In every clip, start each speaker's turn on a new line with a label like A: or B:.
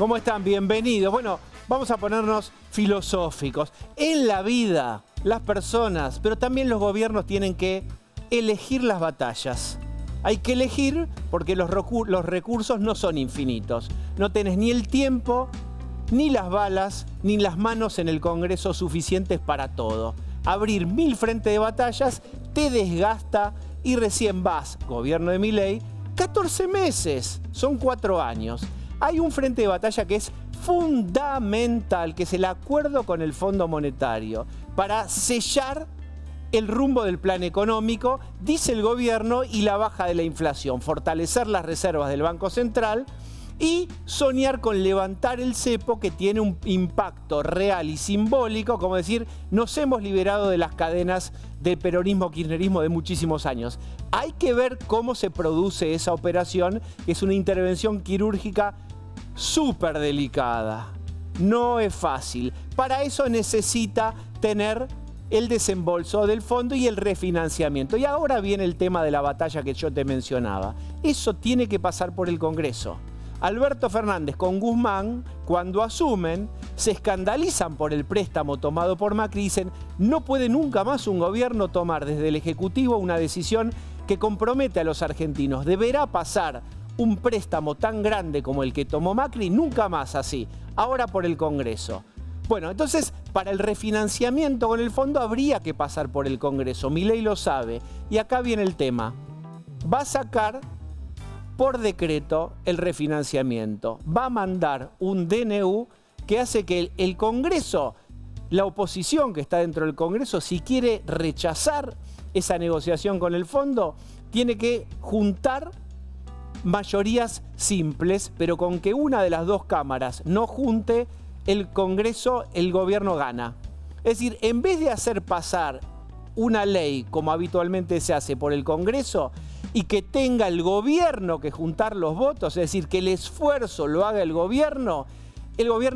A: ¿Cómo están? Bienvenidos. Bueno, vamos a ponernos filosóficos. En la vida, las personas, pero también los gobiernos tienen que elegir las batallas. Hay que elegir porque los recursos no son infinitos. No tenés ni el tiempo, ni las balas, ni las manos en el Congreso suficientes para todo. Abrir 1000 frentes de batallas te desgasta y recién vas, gobierno de Milei, 14 meses, son 4 años. Hay un frente de batalla que es fundamental, que es el acuerdo con el Fondo Monetario para sellar el rumbo del plan económico, dice el gobierno, y la baja de la inflación, fortalecer las reservas del Banco Central y soñar con levantar el cepo, que tiene un impacto real y simbólico, como decir, nos hemos liberado de las cadenas del peronismo-kirchnerismo de muchísimos años. Hay que ver cómo se produce esa operación, que es una intervención quirúrgica súper delicada. No es fácil. Para eso necesita tener el desembolso del fondo y el refinanciamiento. Y ahora viene el tema de la batalla que yo te mencionaba. Eso tiene que pasar por el Congreso. Alberto Fernández con Guzmán, cuando asumen, se escandalizan por el préstamo tomado por Macri y dicen: no puede nunca más un gobierno tomar desde el Ejecutivo una decisión que compromete a los argentinos. Deberá pasar un préstamo tan grande como el que tomó Macri, nunca más así. Ahora por el Congreso. Bueno, entonces, para el refinanciamiento con el fondo habría que pasar por el Congreso. Milei lo sabe. Y acá viene el tema. Va a sacar por decreto el refinanciamiento. Va a mandar un DNU que hace que el Congreso, la oposición que está dentro del Congreso, si quiere rechazar esa negociación con el fondo, tiene que juntar mayorías simples, pero con que una de las dos cámaras no junte, el Congreso, el gobierno gana. Es decir, en vez de hacer pasar una ley como habitualmente se hace por el Congreso y que tenga el gobierno que juntar los votos, es decir, que el esfuerzo lo haga el gobierno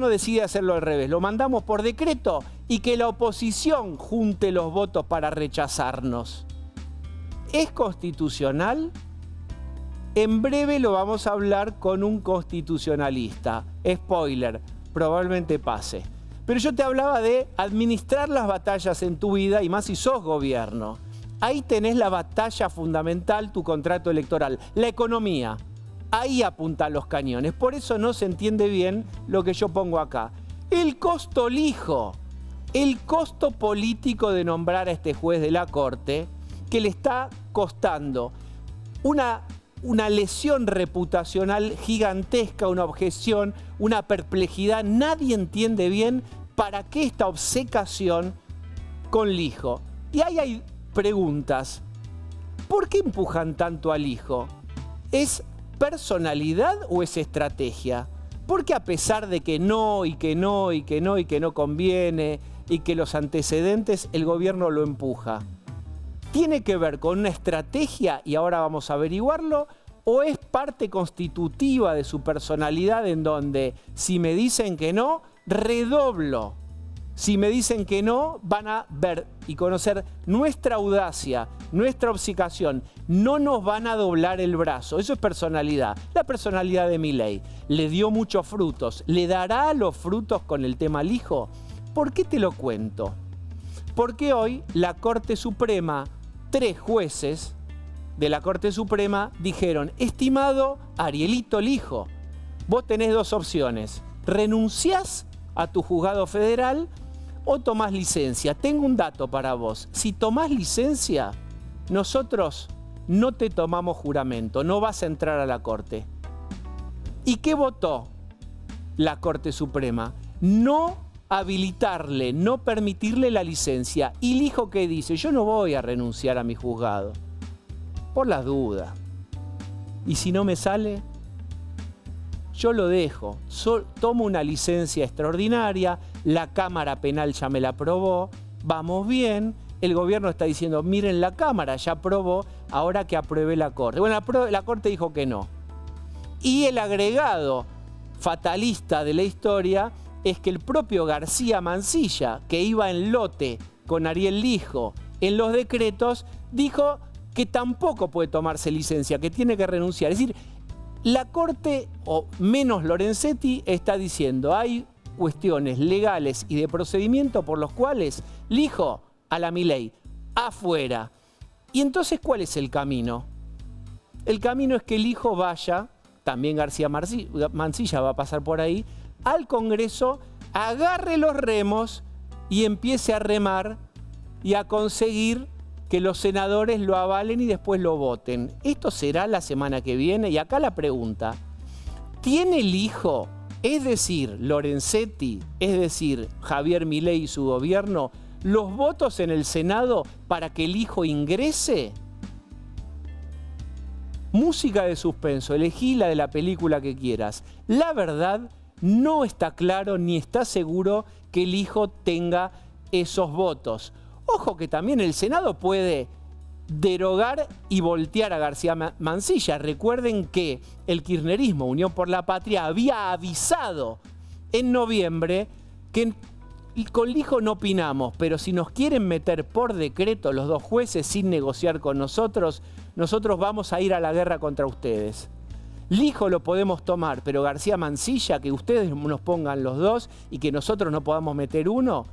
A: decide hacerlo al revés. Lo mandamos por decreto y que la oposición junte los votos para rechazarnos. ¿Es constitucional? En breve lo vamos a hablar con un constitucionalista. Spoiler, probablemente pase. Pero yo te hablaba de administrar las batallas en tu vida, y más si sos gobierno. Ahí tenés la batalla fundamental, tu contrato electoral, la economía. Ahí apuntan los cañones. Por eso no se entiende bien lo que yo pongo acá. El costo lijo, el costo político de nombrar a este juez de la Corte, que le está costando una lesión reputacional gigantesca, una objeción, una perplejidad. Nadie entiende bien para qué esta obcecación con Lijo. Y ahí hay preguntas. ¿Por qué empujan tanto a Lijo? ¿Es personalidad o es estrategia? Porque a pesar de que no conviene y que los antecedentes, el gobierno lo empuja, ¿tiene que ver con una estrategia, y ahora vamos a averiguarlo, o es parte constitutiva de su personalidad, en donde si me dicen que no, redoblo? Si me dicen que no, van a ver y conocer nuestra audacia, nuestra obcecación. No nos van a doblar el brazo. Eso es personalidad. La personalidad de Milei le dio muchos frutos. ¿Le dará los frutos con el tema Lijo? ¿Por qué te lo cuento? Porque hoy la Corte Suprema, 3 jueces de la Corte Suprema dijeron: estimado Arielito Lijo, vos tenés 2 opciones. ¿Renunciás a tu juzgado federal o tomás licencia? Tengo un dato para vos. Si tomás licencia, nosotros no te tomamos juramento, no vas a entrar a la Corte. ¿Y qué votó la Corte Suprema? No habilitarle, no permitirle la licencia. Y Lijo, ¿qué dice? Yo no voy a renunciar a mi juzgado, por las dudas. Y si no me sale, yo lo dejo. Tomo una licencia extraordinaria, la Cámara Penal ya me la aprobó, vamos bien. El gobierno está diciendo: miren, la Cámara ya aprobó, ahora que apruebe la Corte. Bueno, la Corte dijo que no. Y el agregado fatalista de la historia es que el propio García Mansilla, que iba en lote con Ariel Lijo en los decretos, dijo que tampoco puede tomarse licencia, que tiene que renunciar. Es decir, La Corte, o menos Lorenzetti, está diciendo hay cuestiones legales y de procedimiento por los cuales elijo a la Milei afuera. Y entonces, ¿cuál es el camino? El camino es que el hijo vaya, también García Mansilla va a pasar por ahí, al Congreso, agarre los remos y empiece a remar y a conseguir que los senadores lo avalen y después lo voten. Esto será la semana que viene. Y acá la pregunta, ¿tiene el hijo, es decir, Lorenzetti, es decir, Javier Milei y su gobierno, los votos en el Senado para que el hijo ingrese? Música de suspenso, elegí la de la película que quieras. La verdad, no está claro ni está seguro que el hijo tenga esos votos. Ojo que también el Senado puede derogar y voltear a García Mansilla. Recuerden que el kirchnerismo, Unión por la Patria, había avisado en noviembre que con el hijo no opinamos, pero si nos quieren meter por decreto los dos jueces sin negociar con nosotros, nosotros vamos a ir a la guerra contra ustedes. Lijo lo podemos tomar, pero García Mansilla, que ustedes nos pongan los dos y que nosotros no podamos meter uno,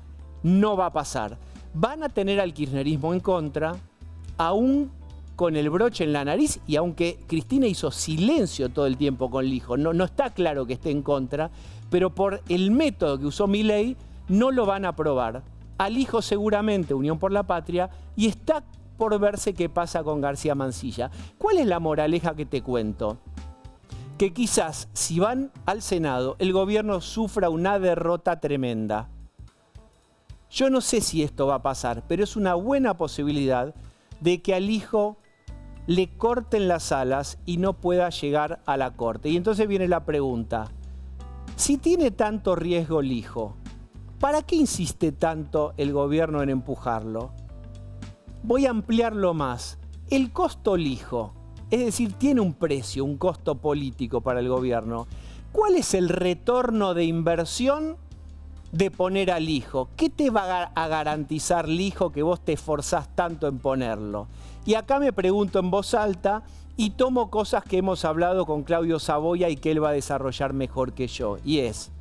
A: no va a pasar. Van a tener al kirchnerismo en contra, aún con el broche en la nariz, y aunque Cristina hizo silencio todo el tiempo con Lijo, no está claro que esté en contra, pero por el método que usó Milei, no lo van a aprobar. Al hijo seguramente Unión por la Patria, y está por verse qué pasa con García Mansilla. ¿Cuál es la moraleja que te cuento? Que quizás si van al Senado, el gobierno sufra una derrota tremenda. Yo no sé si esto va a pasar, pero es una buena posibilidad de que al hijo le corten las alas y no pueda llegar a la corte. Y entonces viene la pregunta, si tiene tanto riesgo el hijo, ¿para qué insiste tanto el gobierno en empujarlo? Voy a ampliarlo más. El costo lijo, es decir, tiene un precio, un costo político para el gobierno. ¿Cuál es el retorno de inversión de poner al hijo? ¿Qué te va a garantizar el hijo que vos te esforzás tanto en ponerlo? Y acá me pregunto en voz alta y tomo cosas que hemos hablado con Claudio Saboya y que él va a desarrollar mejor que yo. Y es,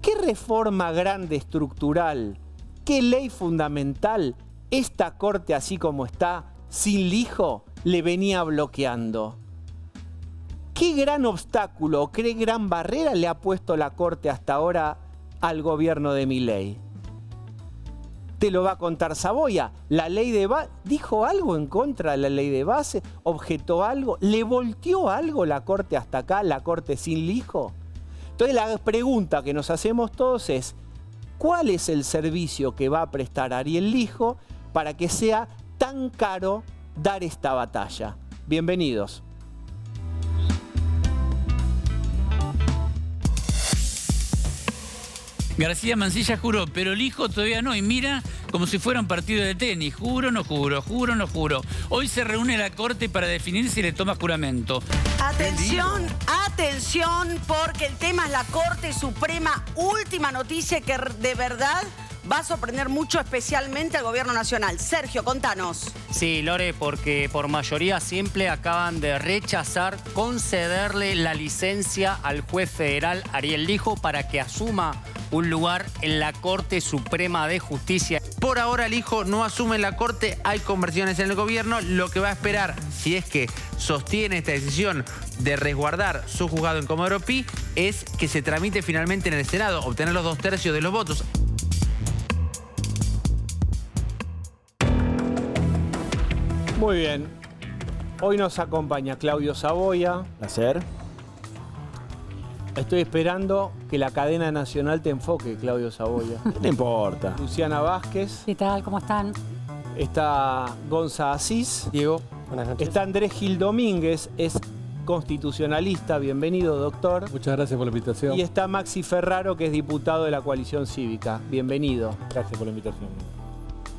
A: ¿qué reforma grande estructural, qué ley fundamental esta Corte así como está, sin hijo, le venía bloqueando? ¿Qué gran obstáculo o qué gran barrera le ha puesto la Corte hasta ahora al gobierno de Milei? Te lo va a contar Saboya. La ley de base, ¿dijo algo en contra de la ley de base? ¿Objetó algo? ¿Le volteó algo la Corte hasta acá, la Corte sin hijo? Entonces la pregunta que nos hacemos todos es, ¿cuál es el servicio que va a prestar Ariel Lijo para que sea tan caro dar esta batalla? Bienvenidos.
B: García Mansilla juró, pero el hijo todavía no. Y mira, como si fuera un partido de tenis. Juro, no juro, juro, no juro. Hoy se reúne la Corte para definir si le toma juramento.
C: Atención, atención, porque el tema es la Corte Suprema. Última noticia que de verdad va a sorprender mucho, especialmente al gobierno nacional. Sergio, contanos.
D: Sí, Lore, porque por mayoría simple acaban de rechazar concederle la licencia al juez federal Ariel Lijo para que asuma un lugar en la Corte Suprema de Justicia.
E: Por ahora el hijo no asume la Corte, hay conversiones en el gobierno. Lo que va a esperar, si es que sostiene esta decisión de resguardar su juzgado en Comodoro Pi, es que se tramite finalmente en el Senado, obtener los 2/3 de los votos.
A: Muy bien. Hoy nos acompaña Claudio Saboya.
F: Placer.
A: Estoy esperando que la cadena nacional te enfoque, Claudio Saboya.
F: No importa.
A: Luciana Vázquez.
G: ¿Qué tal? ¿Cómo están?
A: Está Gonza Asís.
F: Diego, buenas noches.
A: Está Andrés Gil Domínguez, es constitucionalista. Bienvenido, doctor.
H: Muchas gracias por la invitación.
A: Y está Maxi Ferraro, que es diputado de la Coalición Cívica. Bienvenido.
H: Gracias por la invitación.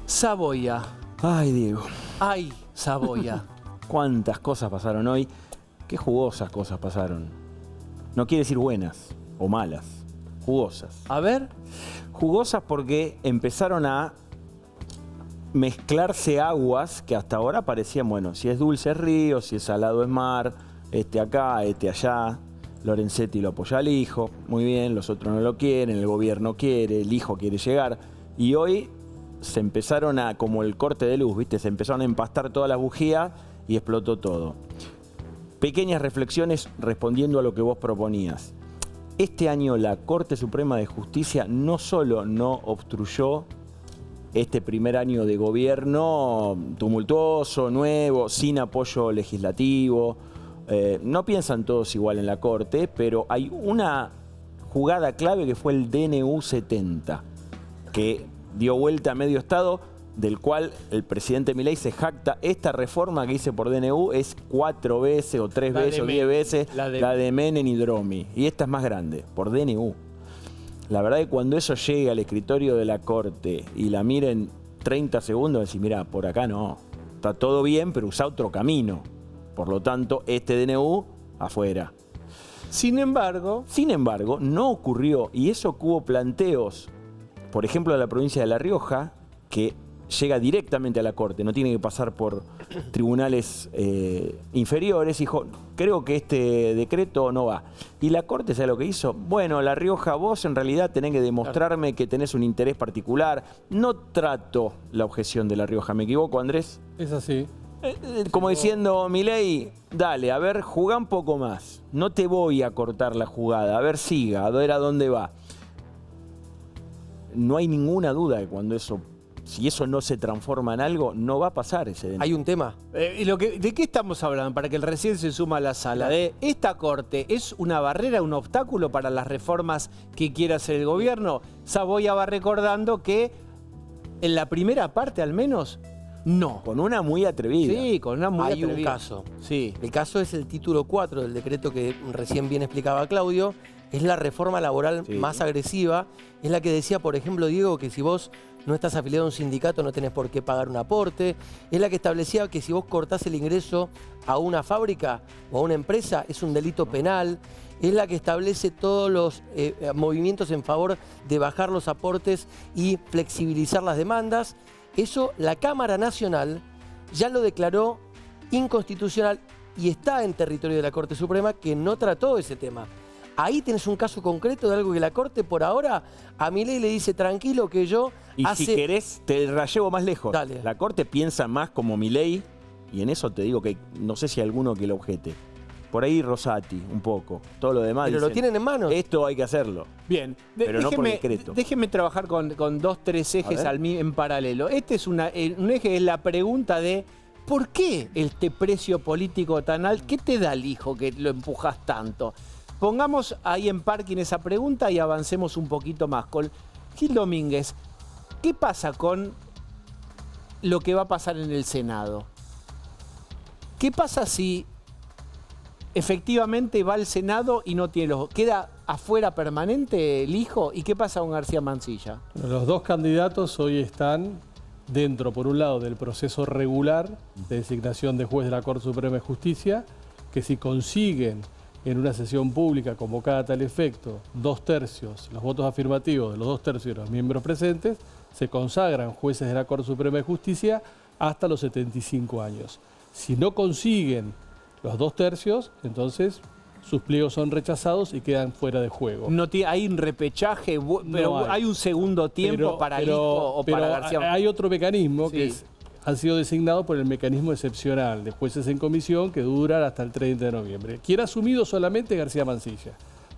A: Saboya.
F: Ay, Diego.
A: Ay, Saboya.
F: Cuántas cosas pasaron hoy. Qué jugosas cosas pasaron. No quiere decir buenas o malas. Jugosas.
A: A ver.
F: Jugosas porque empezaron a mezclarse aguas que hasta ahora parecían, bueno, si es dulce es río, si es salado es mar. Este acá, este allá. Lorenzetti lo apoya al hijo, muy bien, los otros no lo quieren, el gobierno quiere, el hijo quiere llegar. Y hoy se empezaron a, como el corte de luz, ¿viste? Se empezaron a empastar todas las bujías y explotó todo. Pequeñas reflexiones respondiendo a lo que vos proponías. Este año la Corte Suprema de Justicia no solo no obstruyó este primer año de gobierno tumultuoso, nuevo, sin apoyo legislativo. No piensan todos igual en la Corte, pero hay una jugada clave que fue el DNU 70, que dio vuelta a medio estado, del cual el presidente Milei se jacta. Esta reforma que hice por DNU es 4 veces o 3 veces o 10 veces la de Menem y Dromi. Y esta es más grande, por DNU. La verdad es que cuando eso llegue al escritorio de la Corte y la miren 30 segundos, decir, mira, por acá no, está todo bien, pero usa otro camino. Por lo tanto, este DNU, afuera.
A: Sin embargo,
F: no ocurrió, y eso que hubo planteos, por ejemplo, de la provincia de La Rioja, que llega directamente a la Corte, no tiene que pasar por tribunales inferiores, dijo, creo que este decreto no va. Y la Corte, ¿sabe lo que hizo? Bueno, La Rioja, vos en realidad tenés que demostrarme que tenés un interés particular. No trato la objeción de La Rioja, ¿me equivoco, Andrés?
G: Es así.
F: Como diciendo, Milei, dale, a ver, jugá un poco más. No te voy a cortar la jugada, a ver, siga, a ver a dónde va. No hay ninguna duda de cuando eso, si eso no se transforma en algo, no va a pasar ese DNU.
H: Hay un tema.
A: ¿De qué estamos hablando? Para que el recién se suma a la sala. ¿De esta Corte es una barrera, un obstáculo para las reformas que quiera hacer el gobierno? Saboya va recordando que en la primera parte al menos, no.
F: Con una muy atrevida.
A: Sí, con una muy atrevida.
H: Hay un caso.
A: Sí.
H: El caso es el título 4 del decreto que recién bien explicaba Claudio. Es la reforma laboral más agresiva. Es la que decía, por ejemplo, Diego, que si vos no estás afiliado a un sindicato no tenés por qué pagar un aporte. Es la que establecía que si vos cortás el ingreso a una fábrica o a una empresa es un delito penal. Es la que establece todos los movimientos en favor de bajar los aportes y flexibilizar las demandas. Eso la Cámara Nacional ya lo declaró inconstitucional y está en territorio de la Corte Suprema, que no trató ese tema. Ahí tenés un caso concreto de algo que la Corte por ahora a Milei le dice tranquilo que yo
F: y si querés te la llevo más lejos.
H: Dale.
F: La Corte piensa más como Milei y en eso te digo que no sé si hay alguno que lo objete. Por ahí Rosati, un poco. Todo lo demás
H: pero
F: dicen,
H: lo tienen en manos.
F: esto hay que hacerlo.
A: Bien,
F: pero no por decreto.
A: Déjeme trabajar con 2, 3 ejes en paralelo. Este es un eje, es la pregunta de ¿por qué este precio político tan alto? ¿Qué te da el hijo que lo empujas tanto? Pongamos ahí en parking esa pregunta y avancemos un poquito más. Con Gil Domínguez, ¿qué pasa con lo que va a pasar en el Senado? ¿Qué pasa si efectivamente va al Senado y no tiene los... ¿Queda afuera permanente el hijo? ¿Y qué pasa con García Mansilla?
G: Bueno, los dos candidatos hoy están dentro, por un lado, del proceso regular de designación de juez de la Corte Suprema de Justicia, que si consiguen en una sesión pública convocada a tal efecto 2/3 los votos afirmativos de los 2/3 de los miembros presentes, se consagran jueces de la Corte Suprema de Justicia hasta los 75 años. Si no consiguen los 2/3, entonces sus pliegos son rechazados y quedan fuera de juego.
A: No hay un repechaje, pero no hay un segundo tiempo para el hijo o para García.
G: Hay otro mecanismo que han sido designados por el mecanismo excepcional de jueces en comisión que dura hasta el 30 de noviembre. Quien ha asumido solamente García Mansilla,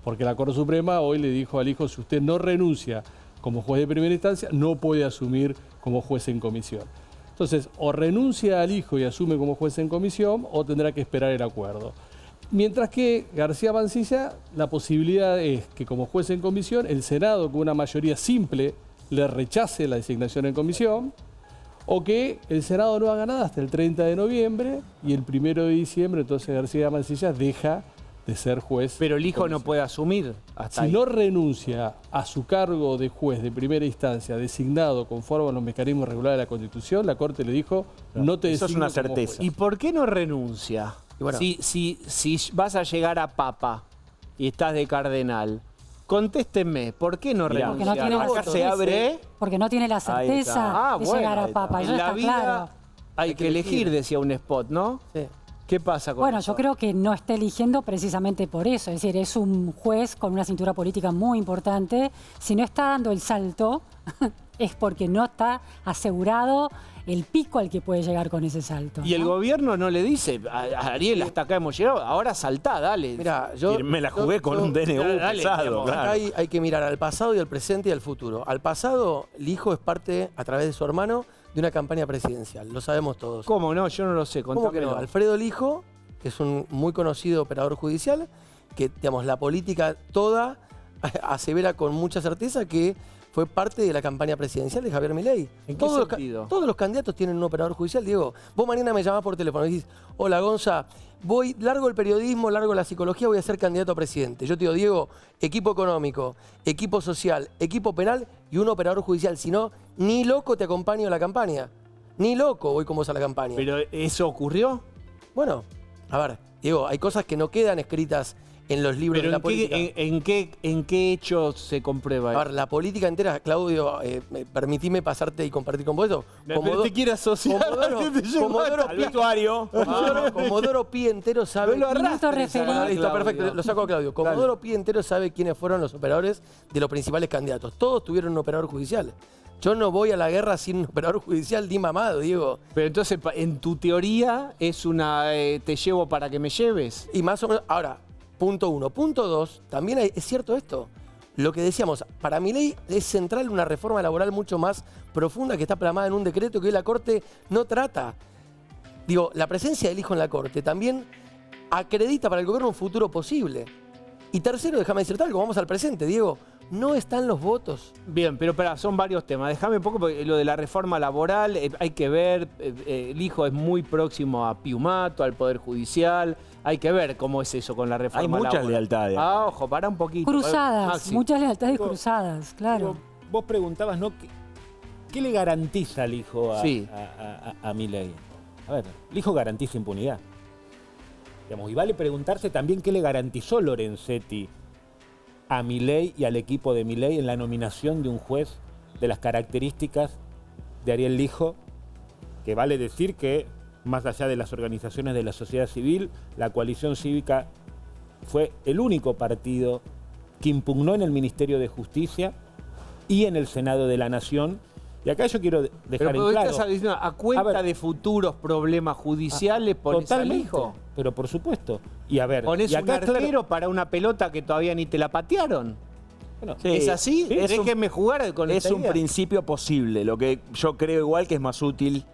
G: porque la Corte Suprema hoy le dijo al hijo, si usted no renuncia como juez de primera instancia, no puede asumir como juez en comisión. Entonces, o renuncia al hijo y asume como juez en comisión, o tendrá que esperar el acuerdo. Mientras que García Mansilla, la posibilidad es que como juez en comisión, el Senado con una mayoría simple le rechace la designación en comisión, o que el Senado no haga nada hasta el 30 de noviembre y el 1 de diciembre entonces García Mansilla deja de ser juez.
A: Pero el hijo no puede asumir hasta ahí.
G: Si no renuncia a su cargo de juez de primera instancia designado conforme a los mecanismos regulares de la Constitución, la Corte le dijo, no te designo.
F: Eso es una
G: como
F: certeza.
G: juez.
A: ¿Y por qué no renuncia?
H: Bueno.
A: Si vas a llegar a papa y estás de cardenal, contéstenme, ¿por qué no renuncia?
I: Porque no tiene
A: Acá
I: votos.
A: se abre...
I: Porque no tiene la certeza de llegar a papa.
A: En
I: Eso
A: la
I: está
A: vida
I: claro.
A: hay que elegir, decía un spot, ¿no?
H: Sí.
A: ¿Qué pasa con
I: Bueno,
A: eso?
I: yo creo que no está eligiendo precisamente por eso. Es decir, es un juez con una cintura política muy importante. Si no está dando el salto, es porque no está asegurado el pico al que puede llegar con ese salto.
A: Y el
I: ¿no?
A: gobierno no le dice, a Ariel, hasta acá hemos llegado, ahora saltá, dale.
H: Mira,
F: Me la jugué con un DNU
A: dale,
F: pesado,
A: digamos,
F: claro.
H: Acá hay que mirar al pasado y al presente y al futuro. Al pasado, Lijo es parte, a través de su hermano, de una campaña presidencial. Lo sabemos todos.
A: ¿Cómo no? Yo no lo sé,
H: ¿Cómo que
A: contámelo.
H: no? Alfredo Lijo es un muy conocido operador judicial que, digamos, la política toda asevera con mucha certeza que fue parte de la campaña presidencial de Javier Milei.
A: ¿En qué sentido?
H: Todos los candidatos tienen un operador judicial. Diego, vos mañana me llamás por teléfono y dices, hola Gonza, largo el periodismo, largo la psicología, voy a ser candidato a presidente. Yo te digo, Diego, equipo económico, equipo social, equipo penal y un operador judicial. Si no, ni loco te acompaño a la campaña. Ni loco voy con vos a la campaña.
A: ¿Pero eso ocurrió?
H: Bueno, a ver, Diego, hay cosas que no quedan escritas en los libros de
A: ¿Pero
H: la política.
A: en qué hecho se comprueba?
H: A ver, la política entera, Claudio, permitime pasarte y compartir con vos eso.
A: Pero te quiere asociar.
H: Comodoro Pi entero sabe.
A: No lo
I: Minuto referido.
H: Listo, perfecto, lo saco a Claudio. Comodoro Pi entero sabe quiénes fueron los operadores de los principales candidatos. Todos tuvieron un operador judicial. Yo no voy a la guerra sin un operador judicial ni mamado, Diego.
A: Pero entonces, en tu teoría, es una te llevo para que me lleves.
H: Y más o menos, ahora, punto uno. Punto dos, también es cierto esto. Lo que decíamos, para Milei es central una reforma laboral mucho más profunda que está plasmada en un decreto que hoy la Corte no trata. Digo, la presencia del hijo en la Corte también acredita para el gobierno un futuro posible. Y tercero, déjame decirte algo, vamos al presente, Diego. No están los votos.
A: Bien, pero espera, son varios temas. Déjame un poco, porque lo de la reforma laboral, hay que ver, el hijo es muy próximo a Piumato, al Poder Judicial, hay que ver cómo es eso con la reforma
F: Hay muchas
A: laboral.
F: lealtades.
A: Ah, ojo, para un poquito.
I: Cruzadas,
A: Maxi.
I: muchas lealtades
J: Digo,
I: cruzadas, claro.
J: Vos preguntabas, ¿no? ¿Qué le garantiza al hijo
A: Sí.
J: a Milei? A ver, el hijo garantiza impunidad. Digamos, y vale preguntarse también qué le garantizó Lorenzetti a Milei y al equipo de Milei en la nominación de un juez de las características de Ariel Lijo, que vale decir que, más allá de las organizaciones de la sociedad civil, la coalición cívica fue el único partido que impugnó en el Ministerio de Justicia y en el Senado de la Nación. Y acá yo quiero dejar
A: Pero
J: en claro...
A: estás diciendo, a cuenta
J: A ver,
A: de futuros problemas judiciales pones al
J: totalmente,
A: hijo.
J: pero por supuesto. Y a ver,
A: Pones
J: y
A: un
J: acá es claro-
A: arquero para una pelota que todavía ni te la patearon.
J: bueno,
F: Sí,
A: ¿Es así?
F: sí, es un-
A: Déjenme jugar con
F: Es
A: esta
F: un
A: idea.
F: principio posible. Lo que yo creo igual que es más útil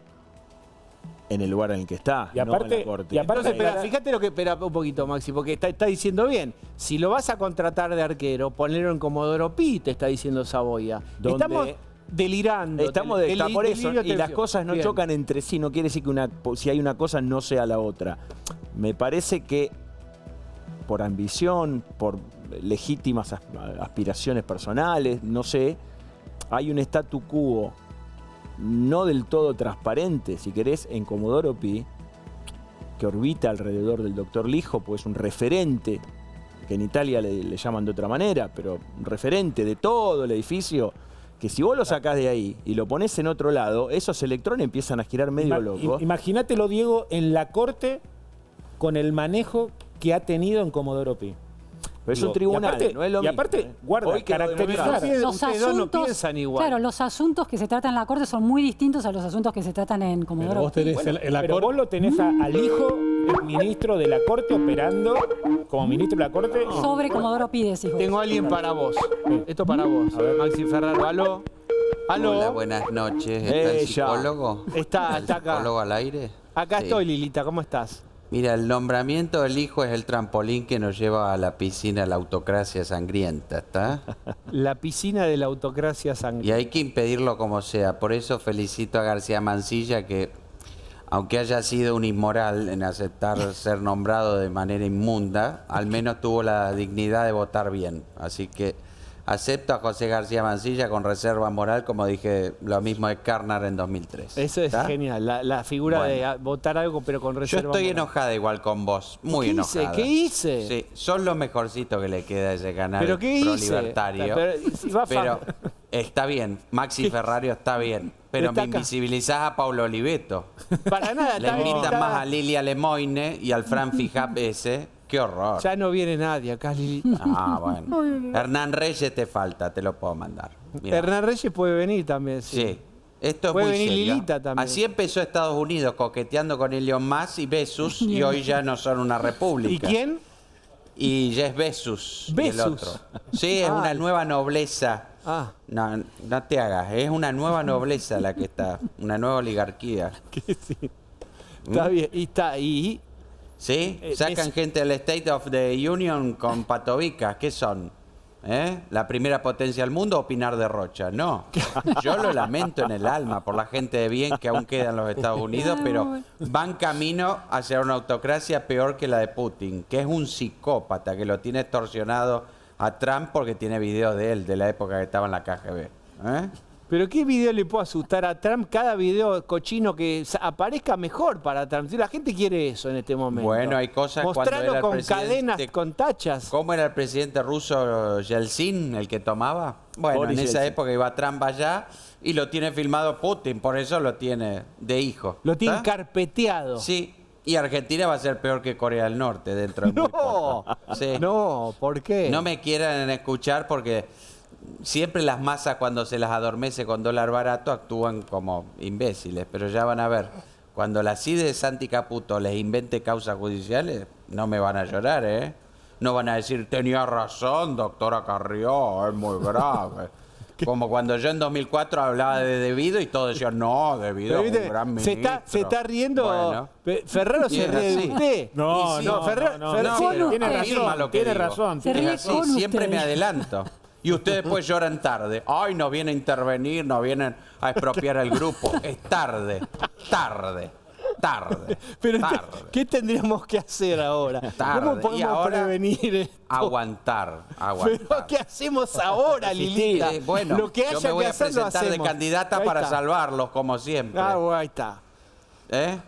F: en el lugar en el que está,
J: Y aparte-
F: no en la corte.
J: y aparte-
A: Entonces, espera, fíjate lo que... Espera un poquito, Maxi, porque está diciendo bien. Si lo vas a contratar de arquero, ponerlo en Comodoro Pi, te está diciendo Saboya.
F: Donde-
A: Estamos delirando.
F: Estamos está por eso, y las cosas no
A: Bien.
F: chocan entre sí, no quiere decir que si hay una cosa no sea la otra. Me parece que por ambición, por legítimas aspiraciones personales, no sé, hay un statu quo no del todo transparente, si querés, en Comodoro Pi, que orbita alrededor del doctor Lijo, pues es un referente, que en Italia le llaman de otra manera, pero un referente de todo el edificio, que si vos lo sacás de ahí y lo pones en otro lado, esos electrones empiezan a girar medio loco.
J: Imagínatelo, Diego, en la corte con el manejo que ha tenido en Comodoro Pi.
F: Pero es
J: Digo,
F: un tribunal,
J: y aparte-
F: no es lo
J: y
F: mismo.
J: aparte, guarda,
F: Hoy quedó
J: caracterizar.
F: demostrado.
A: Ustedes no piensan igual.
I: Claro, los asuntos que se tratan en la Corte son muy distintos a los asuntos que se tratan en
G: Pero
I: Comodoro
G: vos tenés
J: Bueno,
G: en la
J: pero
G: Corte...
J: vos lo tenés al hijo del ministro de la Corte operando como ministro de la Corte.
I: sobre Comodoro Pi, decís vos.
A: Tengo a alguien para vos. Esto para vos. Maxi Ferraro, aló. Aló.
K: Hola, buenas noches. ¿Está el
F: Ella.
K: psicólogo?
A: Está
K: ¿El
A: acá.
K: psicólogo al aire?
A: Acá
K: Sí.
A: estoy, Lilita, ¿cómo estás?
K: Mira, el nombramiento del hijo es el trampolín que nos lleva a la piscina de la autocracia sangrienta, ¿está?
A: La piscina de la autocracia
K: Y
A: sangrienta.
K: hay que impedirlo como sea. Por eso felicito a García Mansilla que, aunque haya sido un inmoral en aceptar ser nombrado de manera inmunda, al menos tuvo la dignidad de votar bien. Así que acepto a José García Mansilla con reserva moral, como dije lo mismo de Carnar en 2003.
A: Eso es
K: ¿Está?
A: genial, la figura
K: Bueno.
A: de votar algo pero con
K: Yo
A: reserva.
K: estoy
A: moral.
K: enojada igual con vos, muy
A: ¿Qué
K: enojada.
A: hice? ¿Qué hice?
K: Sí, son lo mejorcito que le queda a ese canal
A: ¿Pero qué hice?
K: prolibertario.
A: Pero, si va
K: Pero está bien, Maxi Ferrario está bien. Pero me
A: Destaca.
K: invisibilizás a Paulo Oliveto.
A: Para nada,
K: Le
A: está
K: invitan
A: invitada.
K: más a Lilia Lemoine y al Fran Fijap ese. Qué horror.
A: Ya no viene nadie acá, Lilita.
K: Ah, bueno. Hernán Reyes te falta, te lo puedo mandar. Mirá.
A: Hernán Reyes puede venir también, sí.
K: Sí. Esto es
A: Puede
K: muy
A: venir
K: serio.
A: Lilita también.
K: Así empezó Estados Unidos, coqueteando con Elon Musk y Bezos, y hoy ya no son una
A: ¿Y
K: república.
A: quién?
K: Y Jeff Bezos. Y el
A: Bezos.
K: otro. Sí, es
A: Ah.
K: una nueva nobleza.
A: Ah,
K: No, no te hagas, es una nueva nobleza la que está, una nueva oligarquía.
A: que sí. Está bien. Y está ahí.
K: ¿Sí? Sacan gente del State of the Union con patobicas. ¿Qué son? ¿La primera potencia del mundo o Pinar de Rocha? No. Yo lo lamento en el alma por la gente de bien que aún queda en los Estados Unidos, pero van camino hacia una autocracia peor que la de Putin, que es un psicópata que lo tiene extorsionado a Trump porque tiene videos de él, de la época que estaba en la KGB.
A: Pero ¿qué video le puede asustar a Trump? Cada video cochino que aparezca mejor para Trump. Si la gente quiere eso en este momento.
K: Bueno, hay cosas cuando
A: Mostrarlo
K: era el
A: con
K: presidente-
A: cadenas, con tachas.
K: ¿Cómo era el presidente ruso Yeltsin, el que tomaba? Bueno,
F: Boris
K: en esa
F: Yeltsin.
K: época iba Trump allá y lo tiene filmado Putin, por eso lo tiene de hijo.
A: Lo tiene
K: ¿Ah?
A: carpeteado.
K: Sí, y Argentina va a ser peor que Corea del Norte dentro de muy
A: No,
K: poco. Sí.
A: no, ¿por qué?
K: No me quieran escuchar porque siempre las masas cuando se las adormece con dólar barato actúan como imbéciles, pero ya van a ver. Cuando la CIDE de Santi Caputo les invente causas judiciales, no me van a llorar, ¿eh? No van a decir, tenía razón, doctora Carrió, es muy grave. Como cuando yo en 2004 hablaba de Debido y todos decían, no, Debido
A: Pero,
K: es
A: ¿viste?
K: un gran
A: se
K: ministro.
A: está riendo.
K: Bueno.
A: Ferraro
K: Y
A: se
K: es
A: ríe de
K: así.
A: usted.
J: No,
K: Y sí,
J: no,
A: Ferraro-
J: no,
A: Ferraro-
K: No, pero
B: Tiene
K: afirma
B: razón,
K: lo que
J: tiene
K: digo.
J: razón.
I: Se
K: Es
I: ríe
K: así,
I: con
K: siempre
I: usted.
K: me adelanto. Y ustedes después lloran tarde. Ay, no viene a intervenir, no vienen a expropiar el grupo. Es tarde, tarde, tarde,
A: Pero
K: tarde.
A: ¿qué tendríamos que hacer ahora?
K: Tarde.
A: ¿Cómo
K: Y
A: podemos
K: ahora,
A: prevenir esto?
K: Aguantar,
A: Pero
K: aguantar.
A: ¿qué hacemos ahora, Lilita?
K: Bueno,
A: lo que
K: yo
A: haya
K: me voy
A: que
K: a
A: hacer lo
K: presentar de
A: hacemos.
K: candidata
A: Ahí
K: para
A: está.
K: salvarlos, como siempre.
A: Ah, bueno, ahí está.
K: ¿Eh?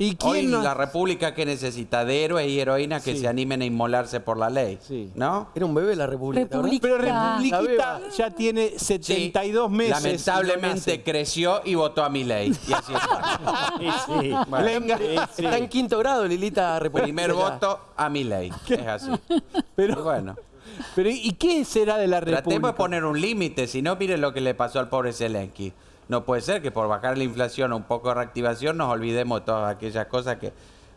A: ¿Y quién
K: Hoy
A: nos-
K: la República que necesita de héroes y heroínas que
A: Sí.
K: se animen a inmolarse por la ley.
A: Sí.
K: ¿No?
H: Era un bebé la República. ¿verdad?
I: República.
A: Pero
H: La
A: Republiquita
H: beba.
A: ya tiene 72 meses.
K: Lamentablemente
A: y no
K: creció y votó a mi ley. Y así es.
J: Sí, sí.
K: Bueno,
A: Venga.
H: Está en quinto grado, Lilita República.
K: primer
H: ya.
K: voto a mi ley. Es así.
A: Pero,
K: Y bueno,
A: pero ¿y qué será de la República?
K: tratemos de poner un límite. Si no, miren lo que le pasó al pobre Zelensky. No puede ser que por bajar la inflación o un poco de reactivación nos olvidemos de todas aquellas cosas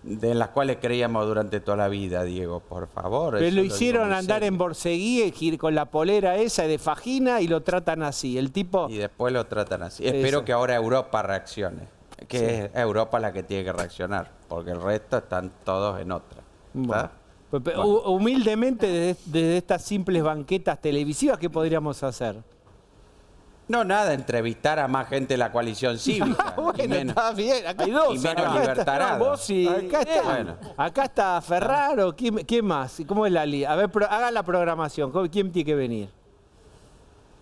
K: de las cuales creíamos durante toda la vida, Diego. Por favor.
A: Pero
K: eso
A: lo
K: digo
A: hicieron
K: muy
A: andar
K: serio.
A: en Borseguí con la polera esa de fajina y lo tratan así. El tipo...
K: Y después lo tratan así. Espero que ahora Europa reaccione. Que es Europa la que tiene que reaccionar. Porque el resto están todos en otra.
A: Bueno.
K: ¿Está?
A: Pero, humildemente, desde estas simples banquetas televisivas, ¿qué podríamos hacer?
K: No, nada, entrevistar a más gente de la coalición cívica. y
A: Bueno,
K: menos,
A: está bien. Acá,
K: y menos libertarados.
A: Vos y- acá está,
K: Bueno.
A: acá está Ferraro. ¿Quién más? ¿Cómo es la lista? A ver, haga la programación. ¿Quién tiene que venir?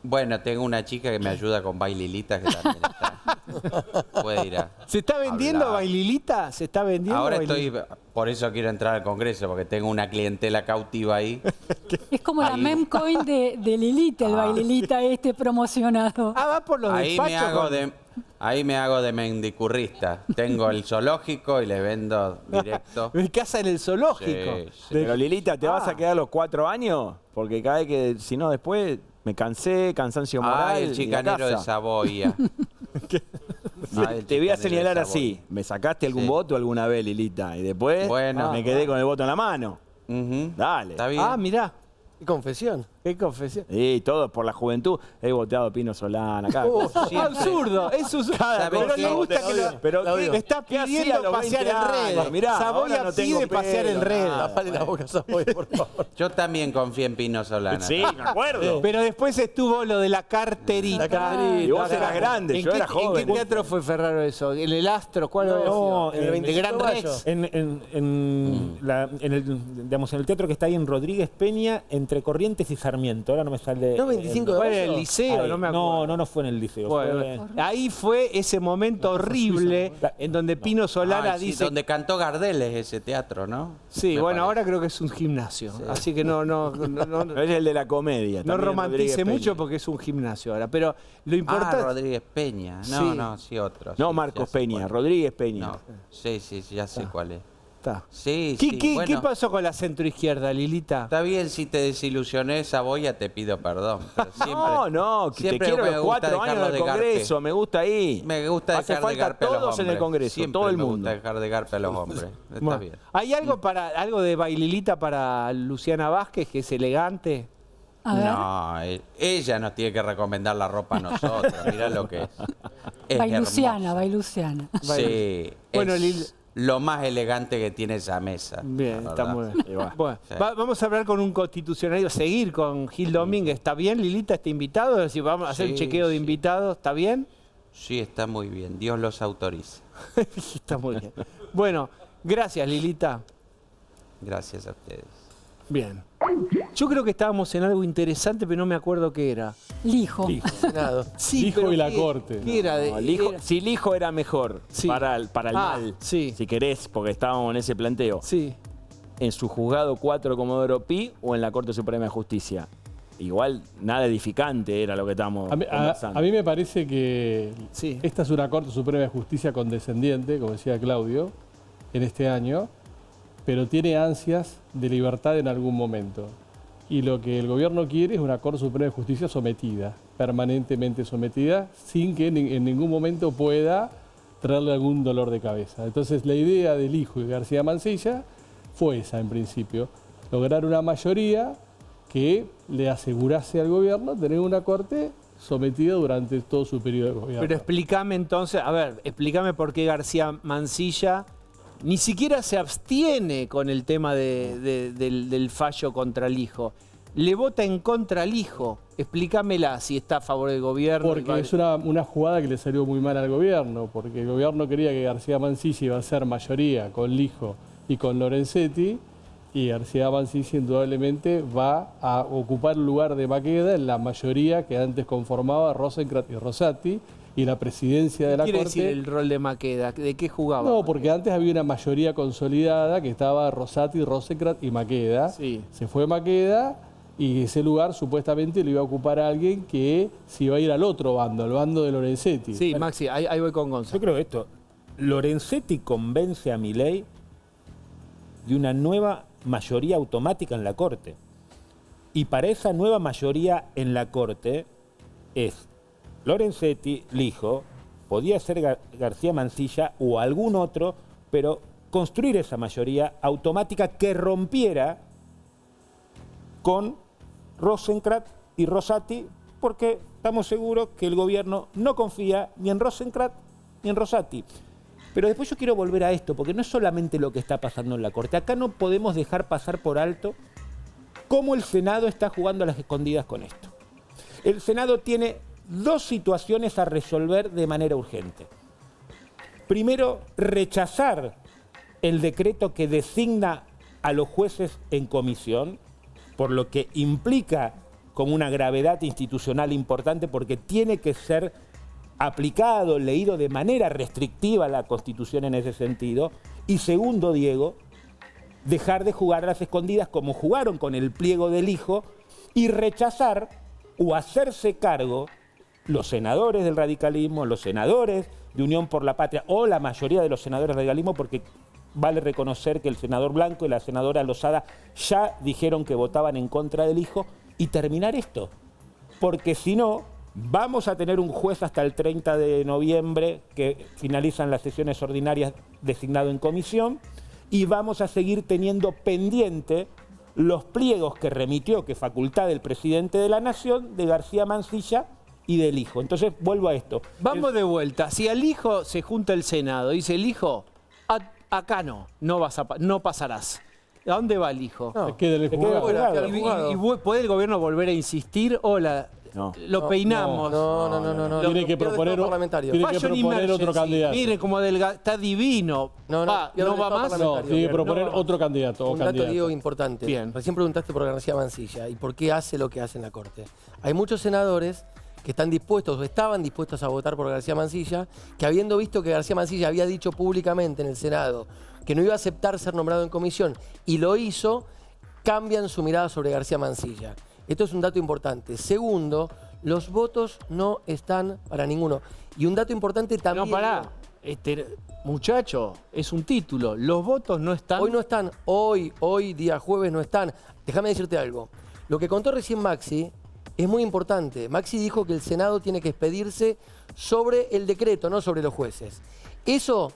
K: Bueno, tengo una chica que me ayuda con baililitas que también está. Puede ir a...
A: ¿Se está vendiendo
K: hablar.
A: Baililita? ¿Se está vendiendo
K: Ahora
A: Baililita?
K: estoy, por eso quiero entrar al Congreso, porque tengo una clientela cautiva ahí.
I: Es como la
K: Ahí.
I: memcoin de Lilita, el baililita promocionado.
A: Ah, va por los
K: Ahí me
A: despachos.
K: hago ahí me hago de mendicurrista. Tengo el zoológico y le vendo directo.
A: Mi casa en el zoológico.
K: Sí, sí.
F: Pero Lilita, ¿te vas
A: Ah.
F: a quedar los 4 años? Porque cada vez que, si no, después me cansé, cansancio moral.
K: Ay, el
F: y a
K: chicanero de
F: casa.
K: Saboya. Ay, el
F: Te voy a
K: chicanero
F: señalar
K: de
F: así.
K: Saboya.
F: ¿Me sacaste algún
K: Sí.
F: voto alguna vez, Lilita? Y después
K: Bueno.
F: me quedé con el voto en la mano.
K: Ujú.
F: Dale.
K: Está bien.
A: Ah, mirá.
H: Qué confesión.
A: Qué confesión.
F: Y todo por la juventud. He voteado a Pino Solana. Cada
A: Oh,
F: cosa.
A: absurdo, es un
K: ¿Sabés
A: pero
K: qué?
A: le gusta que lo,
F: Pero
A: le está
F: ¿qué hacía a
A: pidiendo
F: los
A: pasear
F: 20
A: en redes.
F: años? Mirá,
A: Saboya
F: ahora no tengo
A: pide pasear en
F: pelo,
A: redes.
F: nada.
H: Tapale la boca, Saboya, por favor.
K: Yo también confío en Pino Solana.
F: Sí, me acuerdo.
A: Pero después estuvo lo de la carterita.
H: La carterita.
F: Y vos eras grande,
A: ¿En
F: yo
A: qué-
F: era joven.
A: ¿En qué teatro fue Ferraro eso? ¿En el Astro? ¿Cuál
J: No,
A: era?
J: en el
A: ¿El
H: 25
A: Gran
H: de mayo.
A: Rex?
J: En el teatro que está ahí en Rodríguez Peña, entre Corrientes y Sarmiento, ahora no me sale.
H: ¿No 25 de
A: Fue en
H: mayo?
A: el liceo,
J: Ahí.
A: no me acuerdo.
J: No fue en el liceo.
A: Bueno,
J: fue-
A: ahí fue ese momento horrible en donde Pino Solara
K: Ay, sí,
A: dice...
K: donde cantó Gardel es ese teatro, ¿no?
A: Sí,
K: Me
A: bueno,
K: parece.
A: ahora creo que es un gimnasio. Así que no
F: Pero es el de la comedia.
A: no
F: también
A: romantice
F: Rodríguez
A: mucho
F: Peña.
A: porque es un gimnasio ahora. Pero lo importante...
K: Rodríguez Peña. No,
A: Sí.
K: no, sí, otro.
F: No,
K: sí,
F: Marcos
K: ya sé
F: Peña,
K: cuál es.
F: Rodríguez Peña.
K: No, sí, ya sé cuál es.
A: Está.
K: Sí,
A: ¿Qué,
K: sí.
A: qué-
K: bueno,
A: qué pasó con la centroizquierda, Lilita?
K: Está bien, si te desilusioné esa boya, te pido perdón. Pero siempre,
F: No, que te
K: siempre
F: quiero
K: me
F: los
K: gusta
F: 4 años
K: dejarlo
F: del
K: de garpe.
F: Congreso, me gusta ahí.
K: Me gusta
F: Hace
K: dejar de
F: falta
K: garpe a los
F: todos en el
K: hombres.
F: Congreso,
K: Siempre
F: todo el
K: me
F: mundo.
K: gusta dejar de garpe a los hombres. Está
A: Bueno,
K: bien.
A: ¿hay algo de Baililita para Luciana Vázquez, que es elegante?
I: A ver.
K: No, ella nos tiene que recomendar la ropa a nosotros. Mirá lo que es. Es
I: Bailuciana,
K: hermoso.
I: Bailuciana.
K: Sí,
A: Bueno,
K: es
A: Lil-
K: lo más elegante que tiene esa mesa.
A: Bien,
K: la
A: está
K: verdad.
A: muy bien.
F: Y va.
A: Bueno,
K: Sí.
A: vamos a hablar con un constitucionario, seguir con Gil Domínguez. ¿Está bien, Lilita, este invitado? Es decir, vamos a hacer un
K: Sí,
A: chequeo de
K: sí.
A: invitados. ¿Está bien?
K: Sí, está muy bien. Dios los autorice.
A: Está muy bien. Bueno, gracias, Lilita.
K: Gracias a ustedes.
A: Bien. Yo creo que estábamos en algo interesante, pero no me acuerdo qué era.
I: Lijo.
H: Senado.
A: Sí,
G: Lijo
A: pero
G: y la
A: ¿qué-
G: corte.
A: ¿Qué era?
F: No,
A: Era-
F: si el hijo era mejor
A: Sí.
F: para el
A: Ah,
F: mal,
A: sí.
F: si querés, porque estábamos en ese planteo,
A: Sí.
F: en su juzgado 4 Comodoro Pi o en la Corte Suprema de Justicia. Igual nada edificante era lo que estábamos
G: A mí,
F: conversando.
G: a mí me parece que
A: Sí.
G: esta es una Corte Suprema de Justicia condescendiente, como decía Claudio, en este año, pero tiene ansias de libertad en algún momento. Y lo que el gobierno quiere es una Corte Suprema de Justicia sometida, permanentemente sometida, sin que en ningún momento pueda traerle algún dolor de cabeza. Entonces la idea del hijo de García Mansilla fue esa en principio, lograr una mayoría que le asegurase al gobierno tener una corte sometida durante todo su periodo de gobierno.
A: Pero explícame entonces, a ver, explícame por qué García Mansilla ni siquiera se abstiene con el tema del fallo contra el hijo. Le vota en contra al hijo. Explícamela si está a favor del gobierno.
G: Porque es una jugada que le salió muy mal al gobierno, porque el gobierno quería que García Mansilla iba a ser mayoría con Lijo y con Lorenzetti, y García Mansilla indudablemente va a ocupar el lugar de Maqueda en la mayoría que antes conformaba Rosenkrantz y Rosati, y la presidencia de
A: ¿Qué
G: la
A: quiere
G: Corte...
A: decir el rol de Maqueda? ¿De qué jugaba?
G: No, porque antes había una mayoría consolidada que estaba Rosati, Rosenkrantz y Maqueda.
A: Sí.
G: Se fue Maqueda y ese lugar supuestamente lo iba a ocupar alguien que se iba a ir al otro bando, al bando de Lorenzetti.
A: Sí, Maxi, ahí voy con
J: Yo
A: Gonzalo.
J: creo esto. Lorenzetti convence a Milei de una nueva mayoría automática en la Corte. Y para esa nueva mayoría en la Corte es Lorenzetti, Lijo, podía ser García Mansilla o algún otro, pero construir esa mayoría automática que rompiera con Rosenkrantz y Rosati, porque estamos seguros que el gobierno no confía ni en Rosenkrantz ni en Rosati. Pero después yo quiero volver a esto, porque no es solamente lo que está pasando en la Corte. Acá no podemos dejar pasar por alto cómo el Senado está jugando a las escondidas con esto. El Senado tiene dos situaciones a resolver de manera urgente. Primero, rechazar el decreto que designa a los jueces en comisión, por lo que implica como una gravedad institucional importante, porque tiene que ser aplicado, leído de manera restrictiva la Constitución en ese sentido. Y segundo, Diego, dejar de jugar a las escondidas como jugaron con el pliego del hijo y rechazar o hacerse cargo los senadores del radicalismo, los senadores de Unión por la Patria o la mayoría de los senadores del radicalismo, porque vale reconocer que el senador Blanco y la senadora Lozada ya dijeron que votaban en contra del hijo, y terminar esto. Porque si no, vamos a tener un juez hasta el 30 de noviembre que finalizan las sesiones ordinarias designado en comisión, y vamos a seguir teniendo pendiente los pliegos que remitió, que facultad del presidente de la Nación, de García Mansilla y del hijo. Entonces, vuelvo a esto.
A: Vamos de vuelta. Si al hijo se junta el Senado, dice el hijo, acá no pasarás. ¿A dónde va el hijo?
G: Se queda en el
J: Se queda
G: juzgado.
J: en el juzgado.
A: ¿Y puede el gobierno volver a insistir? Hola, lo peinamos.
H: No.
G: Tiene que proponer,
H: parlamentario.
G: tiene que
A: Fashion
G: proponer otro
A: emergency.
G: candidato.
A: Mire cómo está divino.
H: No
A: Va,
H: pierde
A: ¿no
H: el
A: va
H: estado
A: más?
H: parlamentario.
G: No, tiene que proponer
A: No.
G: otro candidato o
H: Un dato,
G: candidata.
H: Diego, importante.
A: Bien.
H: Recién preguntaste por García Mansilla y por qué hace lo que hace en la Corte. Hay muchos senadores que están dispuestos o estaban dispuestos a votar por García Mansilla, que habiendo visto que García Mansilla había dicho públicamente en el Senado que no iba a aceptar ser nombrado en comisión y lo hizo, cambian su mirada sobre García Mansilla. Esto es un dato importante. Segundo, los votos no están para ninguno. Y un dato importante también...
A: No, pará. Muchacho, es un título. Los votos no están.
H: Hoy no están. Hoy, día jueves, no están. Déjame decirte algo. Lo que contó recién Maxi es muy importante. Maxi dijo que el Senado tiene que expedirse sobre el decreto, no sobre los jueces. Eso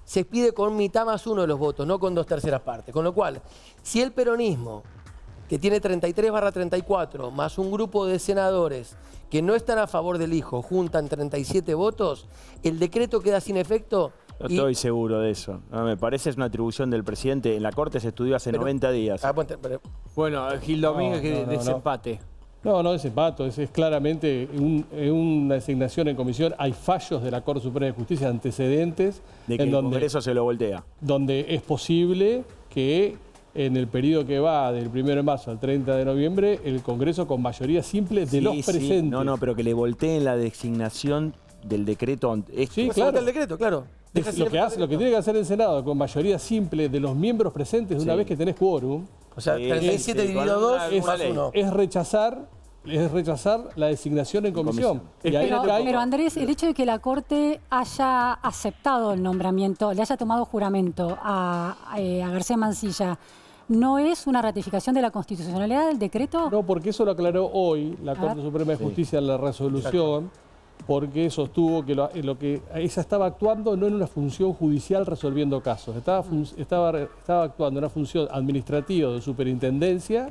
H: se expide con mitad más uno de los votos, no con 2/3 partes. Con lo cual, si el peronismo, que tiene 33/34, más un grupo de senadores que no están a favor del hijo, juntan 37 votos, el decreto queda sin efecto.
F: No estoy seguro de eso. No, me parece es una atribución del presidente. En la Corte se estudió hace 90 días.
A: Bueno, Gil Domínguez, que
G: no.
A: desempate.
G: No, es empate. Es claramente una designación en comisión. Hay fallos de la Corte Suprema de Justicia antecedentes
F: De que
G: en
F: el
G: donde,
F: Congreso se lo voltea.
G: donde es posible que en el periodo que va del 1 de marzo al 30 de noviembre, el Congreso con mayoría simple de los presentes.
F: No, pero que le volteen la designación del decreto.
G: Sí, claro.
H: El decreto, claro.
G: Es lo que tiene que hacer el Senado con mayoría simple de los miembros presentes de una vez que tenés quórum.
H: O sea, 37 dividido 2 más 1.
G: Es rechazar la designación en comisión. Y ahí
I: Pero Andrés, el hecho de que la Corte haya aceptado el nombramiento, le haya tomado juramento a García Mansilla, ¿no es una ratificación de la constitucionalidad del decreto?
G: No, porque eso lo aclaró hoy la Corte Suprema de Justicia en la resolución, porque sostuvo que lo que ella estaba actuando no en una función judicial resolviendo casos, estaba actuando en una función administrativa de superintendencia,